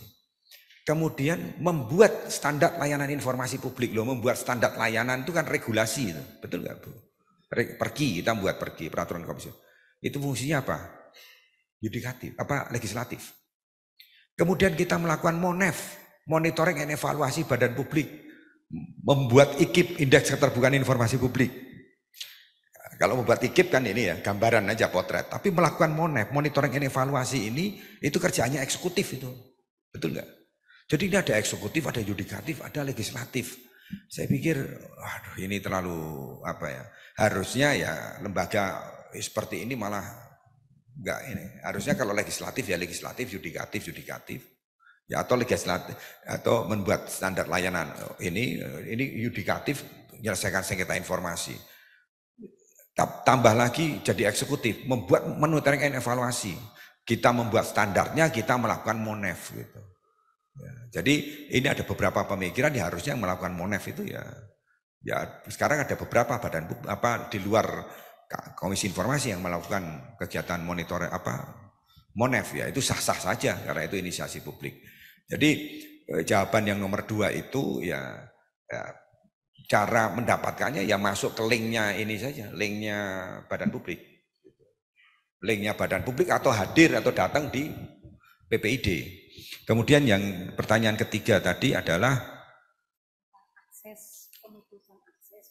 Kemudian membuat standar layanan informasi publik loh, membuat standar layanan itu kan regulasi itu, betul nggak Bu? Pergi, kita buat pergi peraturan komisi. Itu fungsinya apa? Yudikatif, apa legislatif. Kemudian kita melakukan MONEF, monitoring dan evaluasi badan publik, membuat IKIP, indeks keterbukaan informasi publik. Kalau membuat IKIP kan ini ya gambaran aja potret, tapi melakukan MONEF, monitoring dan evaluasi ini itu kerjaannya eksekutif itu, betul nggak? Jadi ini ada eksekutif, ada yudikatif, ada legislatif. Saya pikir, waduh ini terlalu apa ya? Harusnya ya lembaga seperti ini malah enggak ini. Harusnya kalau legislatif ya legislatif, yudikatif, yudikatif. Ya atau legislatif atau membuat standar layanan. Ini yudikatif menyelesaikan sengketa informasi. Tambah lagi jadi eksekutif, membuat monitoring dan evaluasi. Kita membuat standarnya, kita melakukan MONEF gitu. Ya, jadi ini ada beberapa pemikiran yang harusnya melakukan MONEF itu ya sekarang ada beberapa badan apa di luar Komisi Informasi yang melakukan kegiatan monitoring MONEF ya itu sah-sah saja karena itu inisiasi publik. Jadi jawaban yang nomor 2 itu ya cara mendapatkannya ya masuk ke linknya ini saja, linknya badan publik. Linknya badan publik atau hadir atau datang di PPID. Kemudian yang pertanyaan ketiga tadi adalah akses, pemutusan akses.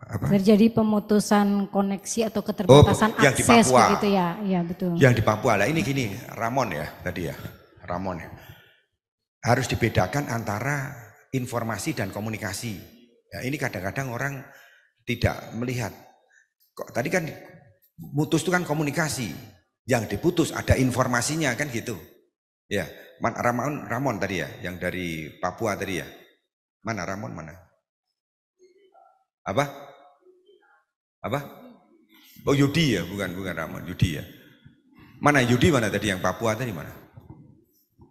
Terjadi pemutusan koneksi atau keterbatasan yang akses di Papua. begitu ya. Iya betul. Yang di Papua lah ini gini, Ramon ya tadi ya. Ramon ya. Harus dibedakan antara informasi dan komunikasi. Ya, ini kadang-kadang orang tidak melihat. Kok tadi kan mutus itu kan komunikasi. Yang diputus ada informasinya kan gitu. Ya, Ramon tadi ya, yang dari Papua tadi ya. Mana Ramon mana? Apa? Oh Yudi ya, bukan Ramon, Yudi ya. Mana Yudi mana tadi yang Papua tadi mana?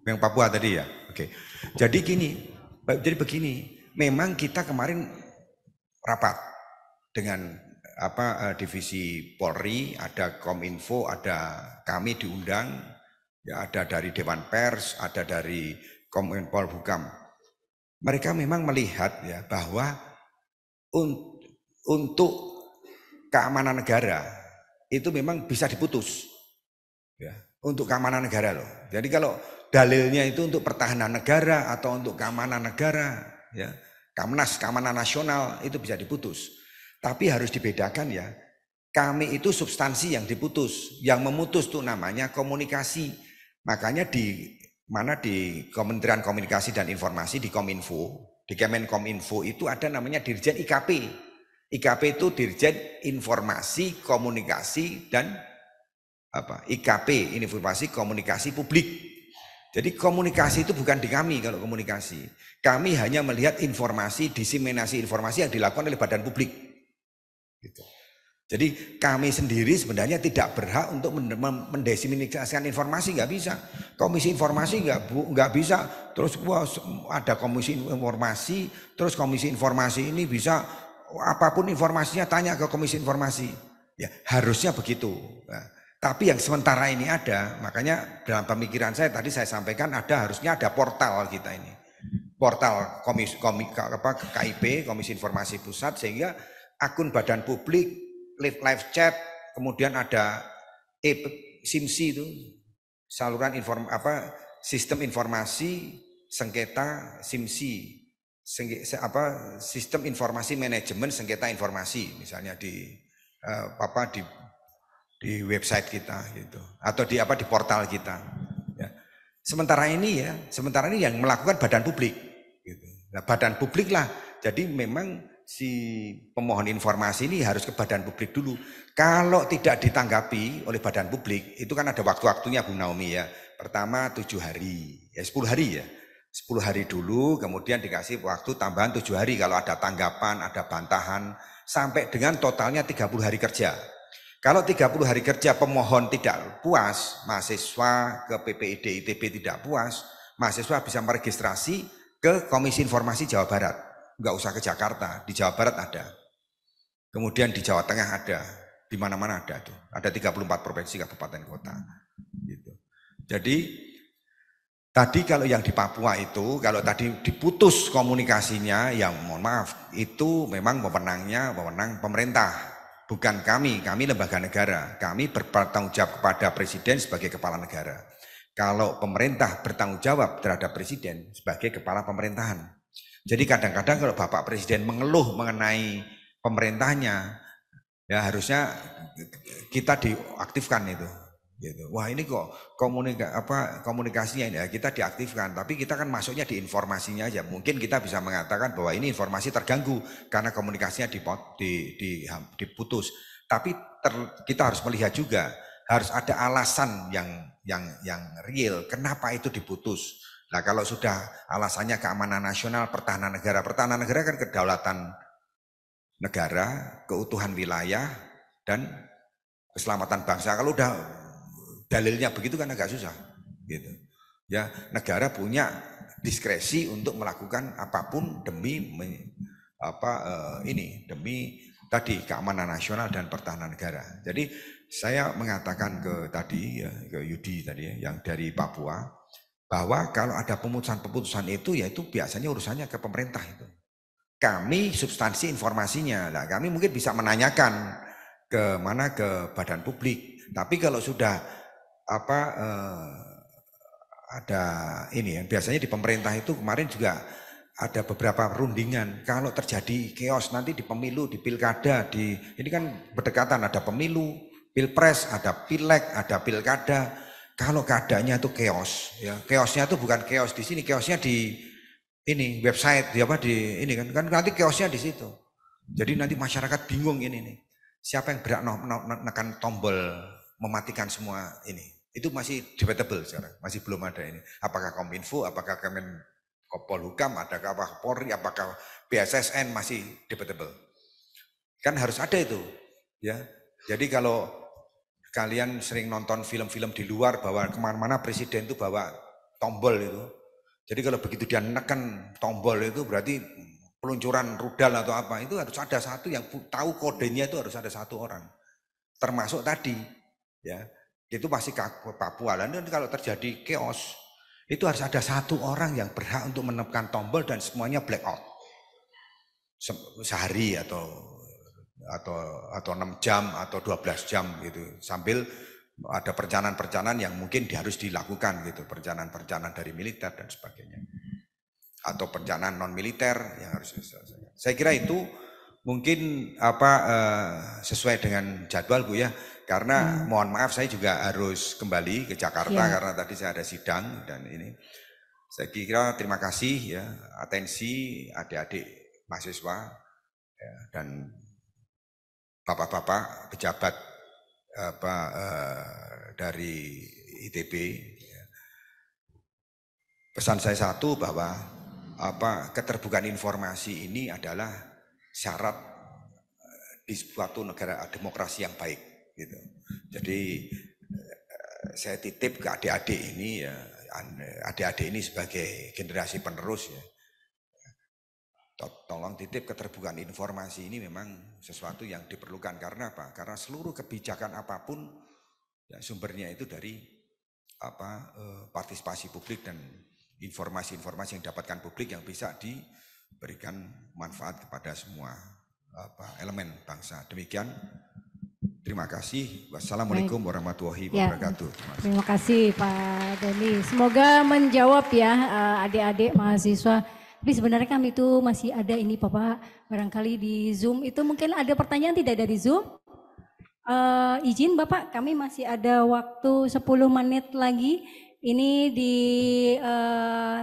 Yang Papua tadi ya. Oke. Jadi begini, memang kita kemarin rapat dengan divisi Polri, ada Kominfo, ada kami diundang, ya ada dari Dewan Pers, ada dari Kominfo Hukam. Mereka memang melihat ya bahwa untuk keamanan negara itu memang bisa diputus, ya untuk keamanan negara loh. Jadi kalau dalilnya itu untuk pertahanan negara atau untuk keamanan negara, ya Kamnas, keamanan nasional itu bisa diputus. Tapi harus dibedakan ya, kami itu substansi yang diputus, yang memutus tuh namanya komunikasi. Makanya di Kementerian Komunikasi dan Informasi di Kominfo, di Kemenkominfo itu ada namanya Dirjen IKP. IKP itu Dirjen Informasi, Komunikasi dan IKP, Informasi Komunikasi Publik. Jadi komunikasi itu bukan di kami kalau komunikasi. Kami hanya melihat informasi, diseminasi informasi yang dilakukan oleh badan publik. Gitu. Jadi kami sendiri sebenarnya tidak berhak untuk mendiseminasikan informasi, nggak bisa. Komisi informasi nggak bisa. Terus ada komisi informasi, terus komisi informasi ini bisa apapun informasinya tanya ke komisi informasi. Ya harusnya begitu. Nah, tapi yang sementara ini ada, makanya dalam pemikiran saya tadi saya sampaikan harusnya ada portal kita ini, portal KIP, Komisi Informasi Pusat, sehingga akun badan publik, live chat, kemudian ada SIMSI itu, saluran sistem informasi sengketa SIMSI, sistem informasi manajemen sengketa informasi, misalnya di website kita gitu, atau di portal kita. Ya. Sementara ini yang melakukan badan publik. Gitu. Nah, badan publik lah. Jadi memang si pemohon informasi ini harus ke badan publik dulu. Kalau tidak ditanggapi oleh badan publik, itu kan ada waktu-waktunya Bung Naomi ya. Pertama 7 hari, ya 10 hari ya. 10 hari dulu, kemudian dikasih waktu tambahan 7 hari kalau ada tanggapan, ada bantahan, sampai dengan totalnya 30 hari kerja. Kalau 30 hari kerja pemohon tidak puas, mahasiswa ke PPID ITB tidak puas, mahasiswa bisa meregistrasi ke Komisi Informasi Jawa Barat. Enggak usah ke Jakarta, di Jawa Barat ada. Kemudian di Jawa Tengah ada, di mana-mana ada tuh. Ada 34 provinsi kabupaten kota. Gitu. Jadi tadi kalau yang di Papua itu, kalau tadi diputus komunikasinya, yang mohon maaf, itu memang wewenang pemerintah, bukan kami lembaga negara. Kami bertanggung jawab kepada presiden sebagai kepala negara. Kalau pemerintah bertanggung jawab terhadap presiden sebagai kepala pemerintahan. Jadi kadang-kadang kalau Bapak Presiden mengeluh mengenai pemerintahnya, ya harusnya kita diaktifkan itu. Gitu. Wah ini kok komunikasinya ini ya, kita diaktifkan, tapi kita kan masuknya di informasinya aja. Mungkin kita bisa mengatakan bahwa ini informasi terganggu karena komunikasinya diputus. Tapi kita harus melihat juga, harus ada alasan yang real kenapa itu diputus. Nah kalau sudah alasannya keamanan nasional, pertahanan negara kan kedaulatan negara, keutuhan wilayah, dan keselamatan bangsa. Kalau udah dalilnya begitu kan agak susah, gitu. Ya negara punya diskresi untuk melakukan apapun demi demi tadi keamanan nasional dan pertahanan negara. Jadi saya mengatakan ke Yudi tadi ya, yang dari Papua, bahwa kalau ada pemutusan itu ya itu biasanya urusannya ke pemerintah itu. Kami substansi informasinya, nah kami mungkin bisa menanyakan ke badan publik. Tapi kalau sudah ada ini ya, biasanya di pemerintah itu kemarin juga ada beberapa rundingan. Kalau terjadi chaos nanti di pemilu, di pilkada, ini kan berdekatan, ada pemilu, pilpres, ada pileg, ada pilkada. Kalau keadaannya itu chaos, ya chaosnya itu bukan chaos di sini, chaosnya di ini website, di ini kan nanti chaosnya di situ. Jadi nanti masyarakat bingung ini nih, siapa yang berhak menekan tombol mematikan semua ini? Itu masih debatable sekarang, masih belum ada ini. Apakah Kominfo, apakah Kemenpolhukam, apakah Polri, apakah BSSN, masih debatable. Kan harus ada itu, ya. Jadi kalau kalian sering nonton film-film di luar bahwa kemana-mana presiden itu bawa tombol itu. Jadi kalau begitu dia neken tombol itu berarti peluncuran rudal atau apa, itu harus ada satu yang tahu kodenya, itu harus ada satu orang. Termasuk tadi, ya itu masih Papua. Dan kalau terjadi chaos, itu harus ada satu orang yang berhak untuk menekan tombol dan semuanya black out. Sehari atau 6 jam atau 12 jam gitu, sambil ada perencanaan-perencanaan yang mungkin harus dilakukan gitu, perencanaan dari militer dan sebagainya, atau perencanaan non militer yang harus diselesaikan. Saya kira itu mungkin sesuai dengan jadwal Bu ya, karena mohon maaf saya juga harus kembali ke Jakarta karena tadi saya ada sidang dan ini. Saya kira terima kasih ya, atensi adik-adik mahasiswa ya, dan bapak-bapak pejabat dari ITB. Pesan saya satu, bahwa keterbukaan informasi ini adalah syarat di suatu negara demokrasi yang baik gitu. Jadi saya titip ke adik-adik ini ya, adik-adik ini sebagai generasi penerus ya. Tolong titip keterbukaan informasi ini memang sesuatu yang diperlukan. Karena apa? Karena seluruh kebijakan apapun ya, sumbernya itu dari partisipasi publik dan informasi-informasi yang didapatkan publik yang bisa diberikan manfaat kepada semua elemen bangsa. Demikian. Terima kasih. Wassalamualaikum warahmatullahi wabarakatuh. Terima kasih Pak Doni. Semoga menjawab ya adik-adik mahasiswa. Tapi sebenarnya kami itu masih ada ini Bapak, barangkali di Zoom itu mungkin ada pertanyaan tidak dari Zoom? Izin Bapak, kami masih ada waktu 10 menit lagi. Ini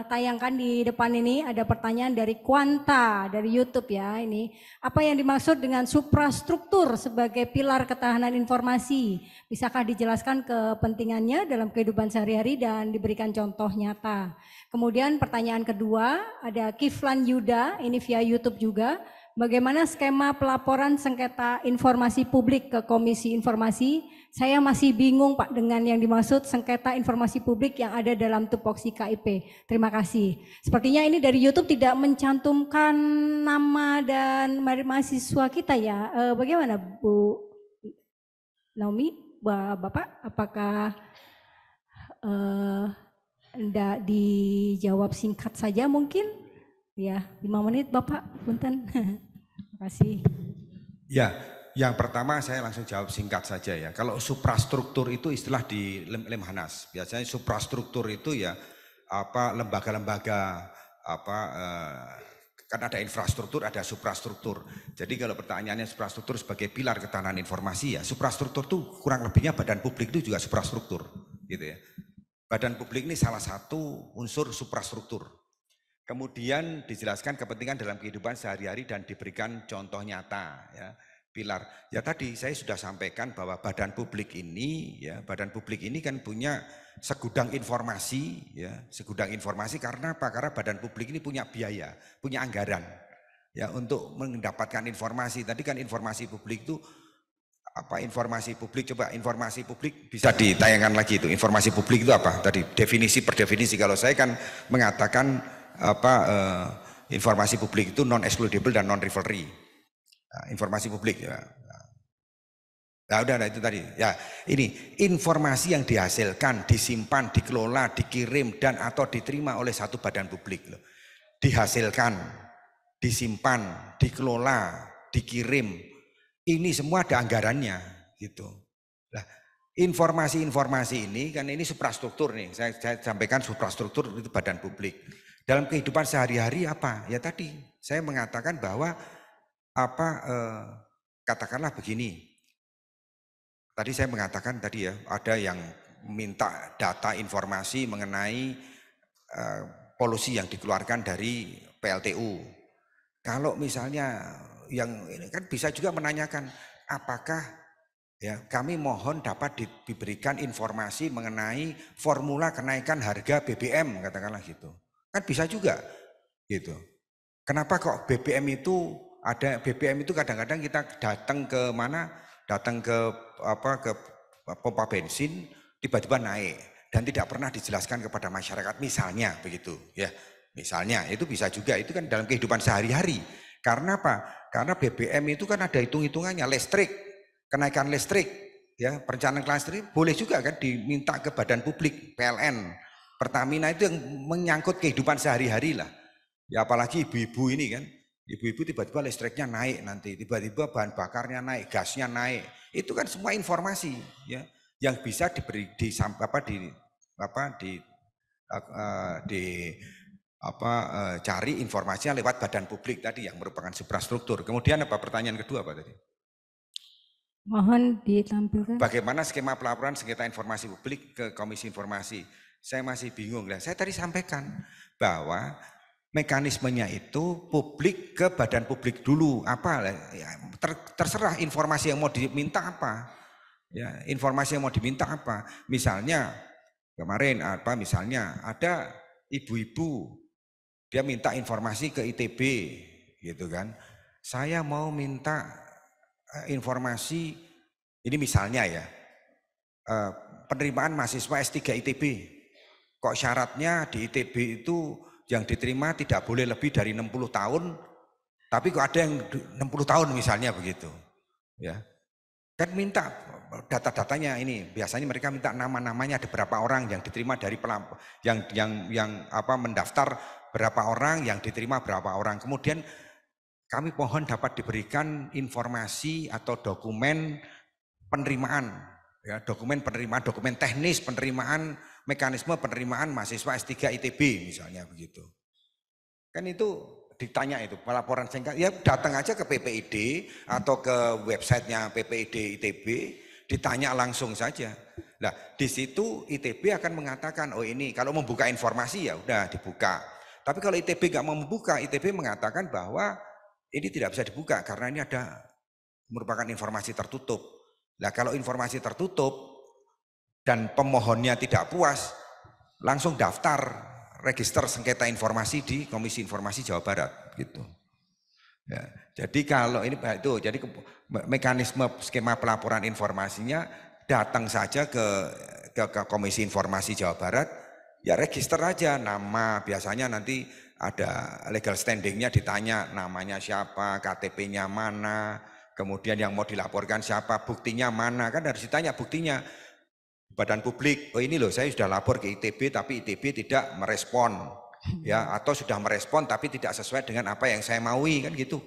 ditayangkan di depan ini ada pertanyaan dari Quanta dari YouTube ya. Ini apa yang dimaksud dengan suprastruktur sebagai pilar ketahanan informasi? Bisakah dijelaskan kepentingannya dalam kehidupan sehari-hari dan diberikan contoh nyata? Kemudian pertanyaan kedua ada Kiflan Yuda, ini via YouTube juga. Bagaimana skema pelaporan sengketa informasi publik ke Komisi Informasi? Saya masih bingung Pak dengan yang dimaksud sengketa informasi publik yang ada dalam tupoksi KIP. Terima kasih. Sepertinya ini dari YouTube tidak mencantumkan nama dan mahasiswa kita ya. Bagaimana Bu Naomi, Bapak? Apakah tidak dijawab singkat saja mungkin? Ya, 5 menit Bapak, punten. Terima kasih. Ya, yang pertama saya langsung jawab singkat saja ya. Kalau suprastruktur itu istilah di Lemhanas. Biasanya suprastruktur itu ya apa lembaga-lembaga kan ada infrastruktur, ada suprastruktur. Jadi kalau pertanyaannya suprastruktur sebagai pilar ketahanan informasi ya, suprastruktur itu kurang lebihnya badan publik itu juga suprastruktur, gitu ya. Badan publik ini salah satu unsur suprastruktur. Kemudian dijelaskan kepentingan dalam kehidupan sehari-hari dan diberikan contoh nyata ya. Pilar. Ya tadi saya sudah sampaikan bahwa badan publik ini kan punya segudang informasi ya, segudang informasi karena apa? Karena badan publik ini punya biaya, punya anggaran ya untuk mendapatkan informasi. Tadi kan informasi publik itu apa informasi publik? Coba informasi publik bisa ditayangkan lagi itu. Informasi publik itu apa? Tadi definisi per definisi. Kalau saya kan mengatakan informasi publik itu non excludable dan non rivalry. Informasi publik ya. Nah, udah itu tadi. Ya, ini informasi yang dihasilkan, disimpan, dikelola, dikirim dan atau diterima oleh satu badan publik loh. Dihasilkan, disimpan, dikelola, dikirim. Ini semua ada anggarannya gitu. Nah, informasi-informasi ini kan ini suprastruktur nih. Saya sampaikan suprastruktur itu badan publik. Dalam kehidupan sehari-hari apa? Ya tadi saya mengatakan bahwa katakanlah begini. Tadi saya mengatakan tadi ya ada yang minta data informasi mengenai polusi yang dikeluarkan dari PLTU. Kalau misalnya yang ini kan bisa juga menanyakan apakah ya kami mohon dapat diberikan informasi mengenai formula kenaikan harga BBM katakanlah gitu. Kan bisa juga gitu. Kenapa kok BBM itu ada BBM itu kadang-kadang kita datang ke mana? Datang ke pompa bensin tiba-tiba naik dan tidak pernah dijelaskan kepada masyarakat misalnya begitu ya. Misalnya itu bisa juga itu kan dalam kehidupan sehari-hari. Karena apa? Karena BBM itu kan ada hitung-hitungannya listrik, kenaikan listrik ya, perencanaan listrik boleh juga kan diminta ke badan publik PLN. Pertamina itu yang menyangkut kehidupan sehari-hari lah. Ya apalagi ibu-ibu ini kan, ibu-ibu tiba-tiba listriknya naik nanti, tiba-tiba bahan bakarnya naik, gasnya naik. Itu kan semua informasi ya yang bisa cari informasinya lewat badan publik tadi yang merupakan suprastruktur. Kemudian apa pertanyaan kedua apa tadi? Mohon ditampilkan. Bagaimana skema pelaporan sengketa informasi publik ke Komisi Informasi? Saya masih bingung. Saya tadi sampaikan bahwa mekanismenya itu publik ke badan publik dulu. Apa? Terserah informasi yang mau diminta apa. Ya, informasi yang mau diminta apa. Misalnya kemarin misalnya ada ibu-ibu dia minta informasi ke ITB gitu kan. Saya mau minta informasi ini misalnya ya. Penerimaan mahasiswa S3 ITB. Kok syaratnya di ITB itu yang diterima tidak boleh lebih dari 60 tahun, tapi kok ada yang 60 tahun misalnya begitu. Ya. Kan minta data-datanya ini, biasanya mereka minta nama-namanya ada berapa orang yang diterima dari mendaftar berapa orang, yang diterima berapa orang. Kemudian kami mohon dapat diberikan informasi atau dokumen penerimaan, ya, dokumen penerimaan, dokumen teknis penerimaan, mekanisme penerimaan mahasiswa S3 ITB misalnya begitu. Kan itu ditanya itu pelaporan singkat, ya datang aja ke PPID atau ke websitenya PPID ITB, ditanya langsung saja. Nah, di situ ITB akan mengatakan, oh ini kalau membuka informasi ya udah dibuka. Tapi kalau ITB nggak mau membuka, ITB mengatakan bahwa ini tidak bisa dibuka karena ini merupakan informasi tertutup. Nah, kalau informasi tertutup dan pemohonnya tidak puas, langsung daftar register sengketa informasi di Komisi Informasi Jawa Barat gitu. Ya, jadi kalau ini itu, jadi mekanisme skema pelaporan informasinya datang saja ke Komisi Informasi Jawa Barat, ya register aja nama, biasanya nanti ada legal standingnya, ditanya namanya siapa, KTP-nya mana, kemudian yang mau dilaporkan siapa, buktinya mana, kan harus ditanya buktinya. Badan publik, oh ini loh saya sudah lapor ke ITB tapi ITB tidak merespon, ya, atau sudah merespon tapi tidak sesuai dengan apa yang saya maui, kan gitu.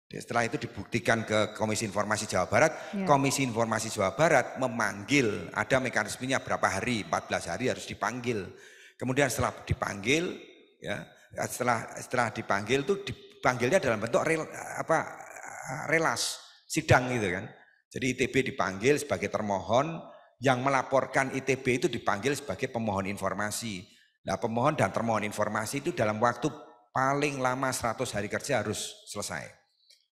Setelah itu dibuktikan ke Komisi Informasi Jawa Barat, Komisi Informasi Jawa Barat memanggil, ada mekanismenya berapa hari, 14 hari harus dipanggil. Kemudian setelah dipanggil, ya, setelah dipanggil itu dipanggilnya dalam bentuk relas, sidang gitu kan. Jadi ITB dipanggil sebagai termohon, yang melaporkan ITB itu dipanggil sebagai pemohon informasi. Nah, pemohon dan termohon informasi itu dalam waktu paling lama 100 hari kerja harus selesai.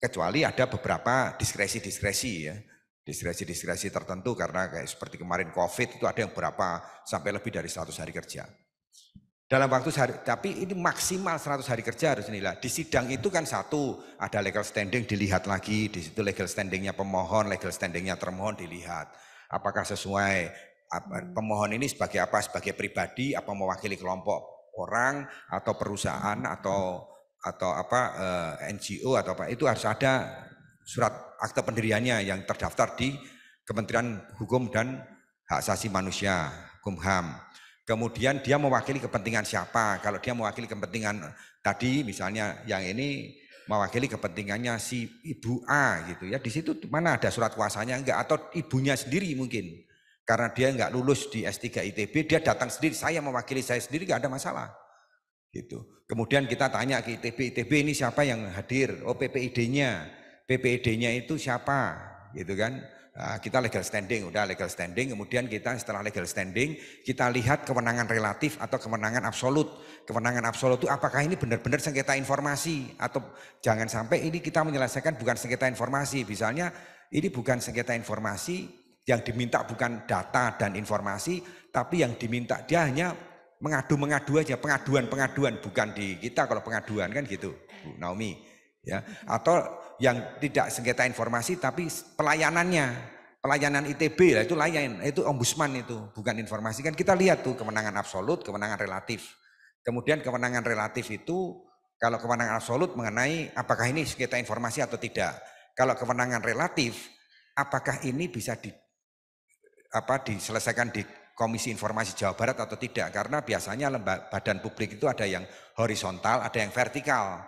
Kecuali ada beberapa diskresi-diskresi ya. Diskresi-diskresi tertentu karena kayak seperti kemarin COVID itu ada yang berapa sampai lebih dari 100 hari kerja. Dalam waktu sehari, tapi ini maksimal 100 hari kerja harus nilai. Di sidang itu kan satu, ada legal standing dilihat lagi, di situ legal standingnya pemohon, legal standingnya termohon dilihat. Apakah sesuai, pemohon ini sebagai apa, sebagai pribadi, apa mewakili kelompok orang atau perusahaan atau NGO atau apa, itu harus ada surat akte pendiriannya yang terdaftar di Kementerian Hukum dan Hak Asasi Manusia, Kumham. Kemudian dia mewakili kepentingan siapa, kalau dia mewakili kepentingan tadi misalnya yang ini mewakili kepentingannya si Ibu A gitu ya, di situ mana ada surat kuasanya enggak, atau ibunya sendiri mungkin karena dia enggak lulus di S3 ITB, dia datang sendiri, saya mewakili saya sendiri, enggak ada masalah gitu. Kemudian kita tanya ke ITB ini siapa yang hadir, oh PPID-nya itu siapa gitu kan. Nah, kita legal standing, udah legal standing, kemudian kita setelah legal standing kita lihat kewenangan relatif atau kewenangan absolut. Kewenangan absolut itu apakah ini benar-benar sengketa informasi, atau jangan sampai ini kita menyelesaikan bukan sengketa informasi. Misalnya ini bukan sengketa informasi, yang diminta bukan data dan informasi, tapi yang diminta dia hanya mengadu aja, pengaduan, bukan di kita kalau pengaduan kan gitu, Bu Naomi ya. Atau yang tidak sengketa informasi tapi pelayanan ITB lah, itu itu ombudsman, itu bukan informasi. Kan kita lihat tuh kewenangan absolut, kewenangan relatif. Kemudian kewenangan relatif itu, kalau kewenangan absolut mengenai apakah ini sengketa informasi atau tidak. Kalau kewenangan relatif, apakah ini bisa diselesaikan di Komisi Informasi Jawa Barat atau tidak. Karena biasanya badan publik itu ada yang horizontal, ada yang vertikal.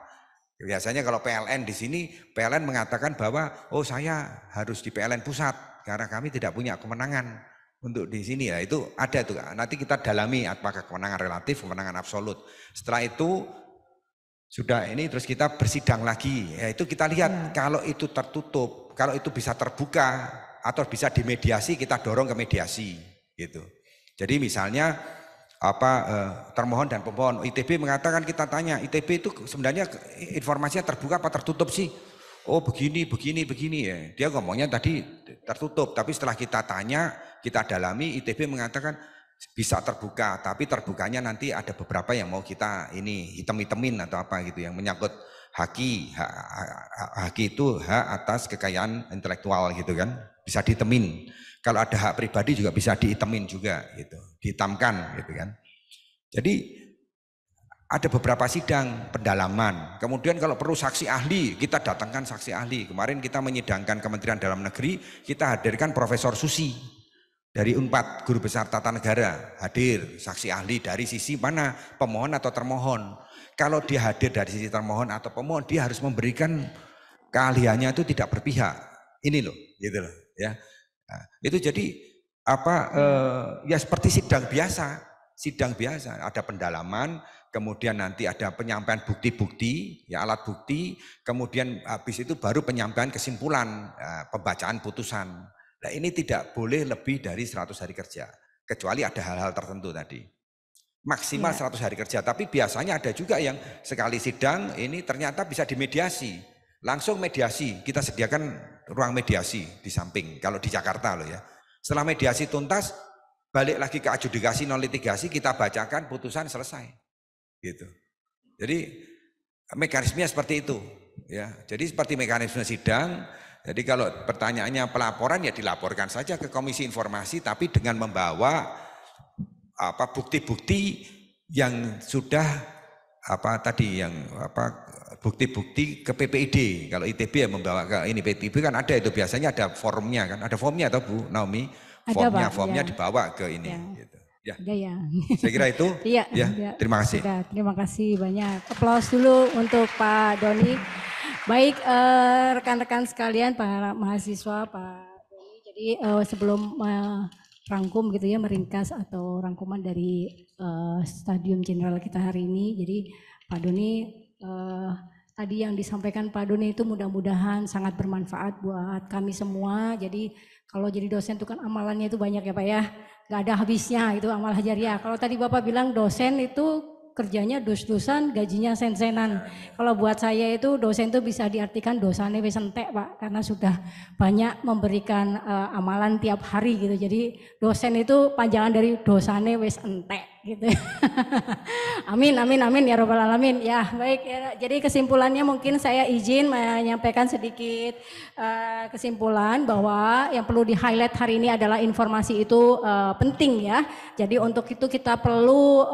Biasanya kalau PLN di sini, PLN mengatakan bahwa oh saya harus di PLN pusat karena kami tidak punya kewenangan untuk di sini ya, itu ada tuh. Nanti kita dalami apakah kewenangan relatif, kewenangan absolut. Setelah itu sudah ini terus kita bersidang lagi. Ya itu kita lihat kalau itu tertutup, kalau itu bisa terbuka atau bisa dimediasi, kita dorong ke mediasi gitu. Jadi misalnya termohon dan pemohon, ITB mengatakan, kita tanya ITB itu sebenarnya informasinya terbuka apa tertutup sih? Oh begini ya. Dia ngomongnya tadi tertutup, tapi setelah kita tanya, kita dalami, ITB mengatakan bisa terbuka, tapi terbukanya nanti ada beberapa yang mau kita ini hitem-hitemin atau apa gitu, yang menyangkut haki itu hak atas kekayaan intelektual gitu kan, bisa dihitemin. Kalau ada hak pribadi juga bisa dihitemin juga gitu, dihitamkan gitu kan. Jadi ada beberapa sidang pendalaman. Kemudian kalau perlu saksi ahli, kita datangkan saksi ahli. Kemarin kita menyidangkan Kementerian Dalam Negeri, kita hadirkan Profesor Susi dari Unpad, Guru Besar Tata Negara, hadir saksi ahli dari sisi mana, pemohon atau termohon. Kalau dia hadir dari sisi termohon atau pemohon, dia harus memberikan keahliannya itu tidak berpihak. Ini loh, gitu loh ya. Nah, itu jadi ya seperti sidang biasa, ada pendalaman, kemudian nanti ada penyampaian bukti-bukti, ya alat bukti, kemudian habis itu baru penyampaian kesimpulan, pembacaan putusan. Nah, ini tidak boleh lebih dari 100 hari kerja, kecuali ada hal-hal tertentu tadi. Maksimal 100 hari kerja, tapi biasanya ada juga yang sekali sidang ini ternyata bisa dimediasi. Langsung mediasi, kita sediakan ruang mediasi di samping, kalau di Jakarta loh ya. Setelah mediasi tuntas, balik lagi ke adjudikasi non litigasi, kita bacakan putusan selesai. Gitu. Jadi mekanismenya seperti itu ya. Jadi seperti mekanisme sidang. Jadi kalau pertanyaannya pelaporan ya dilaporkan saja ke Komisi Informasi, tapi dengan membawa bukti-bukti yang sudah bukti-bukti ke PPID. Kalau ITB ya membawa ke ini, PTB kan ada itu biasanya ada formnya kan, ada formnya atau Bu Naomi? Formnya dibawa ke ini. Ya. Gitu. Ya. Ada ya. Saya kira itu. Iya. Ya. Terima kasih. Sudah, terima kasih banyak. Aplaus dulu untuk Pak Doni. Baik rekan-rekan sekalian, para mahasiswa, Pak Doni. Jadi sebelum merangkum gitu ya, meringkas atau rangkuman dari Stadium Jenderal kita hari ini. Jadi Pak Doni, tadi yang disampaikan Pak Doni itu mudah-mudahan sangat bermanfaat buat kami semua. Jadi kalau jadi dosen itu kan amalannya itu banyak ya Pak ya. Gak ada habisnya itu amal hajariah. Kalau tadi Bapak bilang dosen itu kerjanya dos-dosan, gajinya sen-senan. Kalau buat saya itu dosen itu bisa diartikan dosane wis entek Pak, karena sudah banyak memberikan amalan tiap hari gitu. Jadi dosen itu panjangan dari dosane wis entek gitu. Amin ya robbal alamin. Ya baik ya, jadi kesimpulannya mungkin saya izin menyampaikan sedikit kesimpulan bahwa yang perlu di highlight hari ini adalah informasi itu penting ya. Jadi untuk itu kita perlu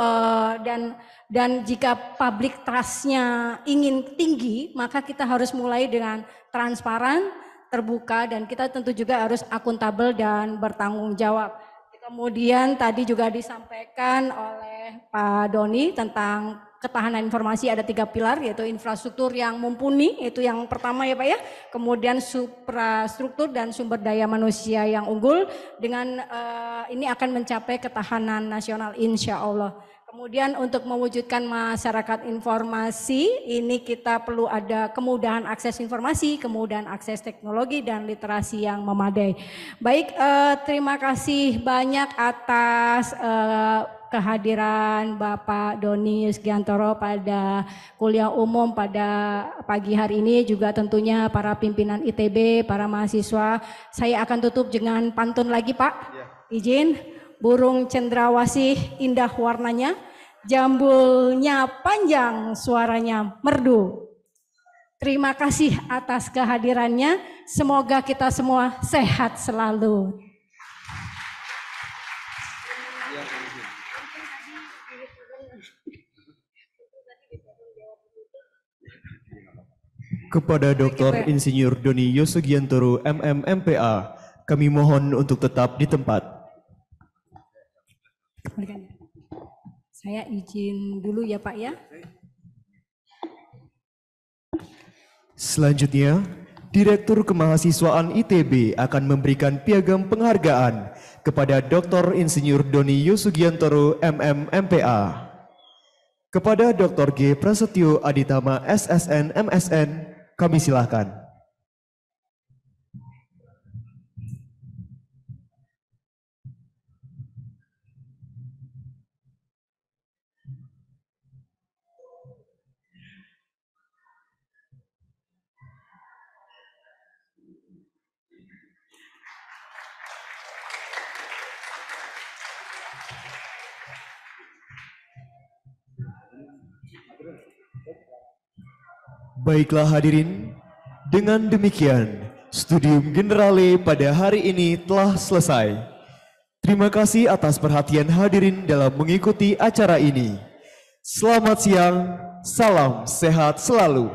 dan jika public trust-nya ingin tinggi, maka kita harus mulai dengan transparan, terbuka, dan kita tentu juga harus akuntabel dan bertanggung jawab. Kemudian tadi juga disampaikan oleh Pak Doni tentang ketahanan informasi ada 3 pilar, yaitu infrastruktur yang mumpuni, itu yang pertama ya Pak ya. Kemudian suprastruktur dan sumber daya manusia yang unggul, dengan ini akan mencapai ketahanan nasional insya Allah. Kemudian untuk mewujudkan masyarakat informasi, ini kita perlu ada kemudahan akses informasi, kemudahan akses teknologi, dan literasi yang memadai. Baik, terima kasih banyak atas kehadiran Bapak Doni Yusgiantoro pada kuliah umum pada pagi hari ini, juga tentunya para pimpinan ITB, para mahasiswa. Saya akan tutup dengan pantun lagi Pak, izin. Burung cendrawasih indah warnanya, jambulnya panjang, suaranya merdu. Terima kasih atas kehadirannya, semoga kita semua sehat selalu. Kepada Dr. Insinyur Doni Yusgiantoro MM MPA, kami mohon untuk tetap di tempat. Saya izin dulu ya Pak ya. Selanjutnya, Direktur Kemahasiswaan ITB akan memberikan piagam penghargaan kepada Dr. Insinyur Doni Yusgiantoro MM MPA. Kepada Dr. G. Prasetyo Aditama SSN MSN, kami silakan. Baiklah hadirin, dengan demikian Studium Generale pada hari ini telah selesai. Terima kasih atas perhatian hadirin dalam mengikuti acara ini. Selamat siang, salam sehat selalu.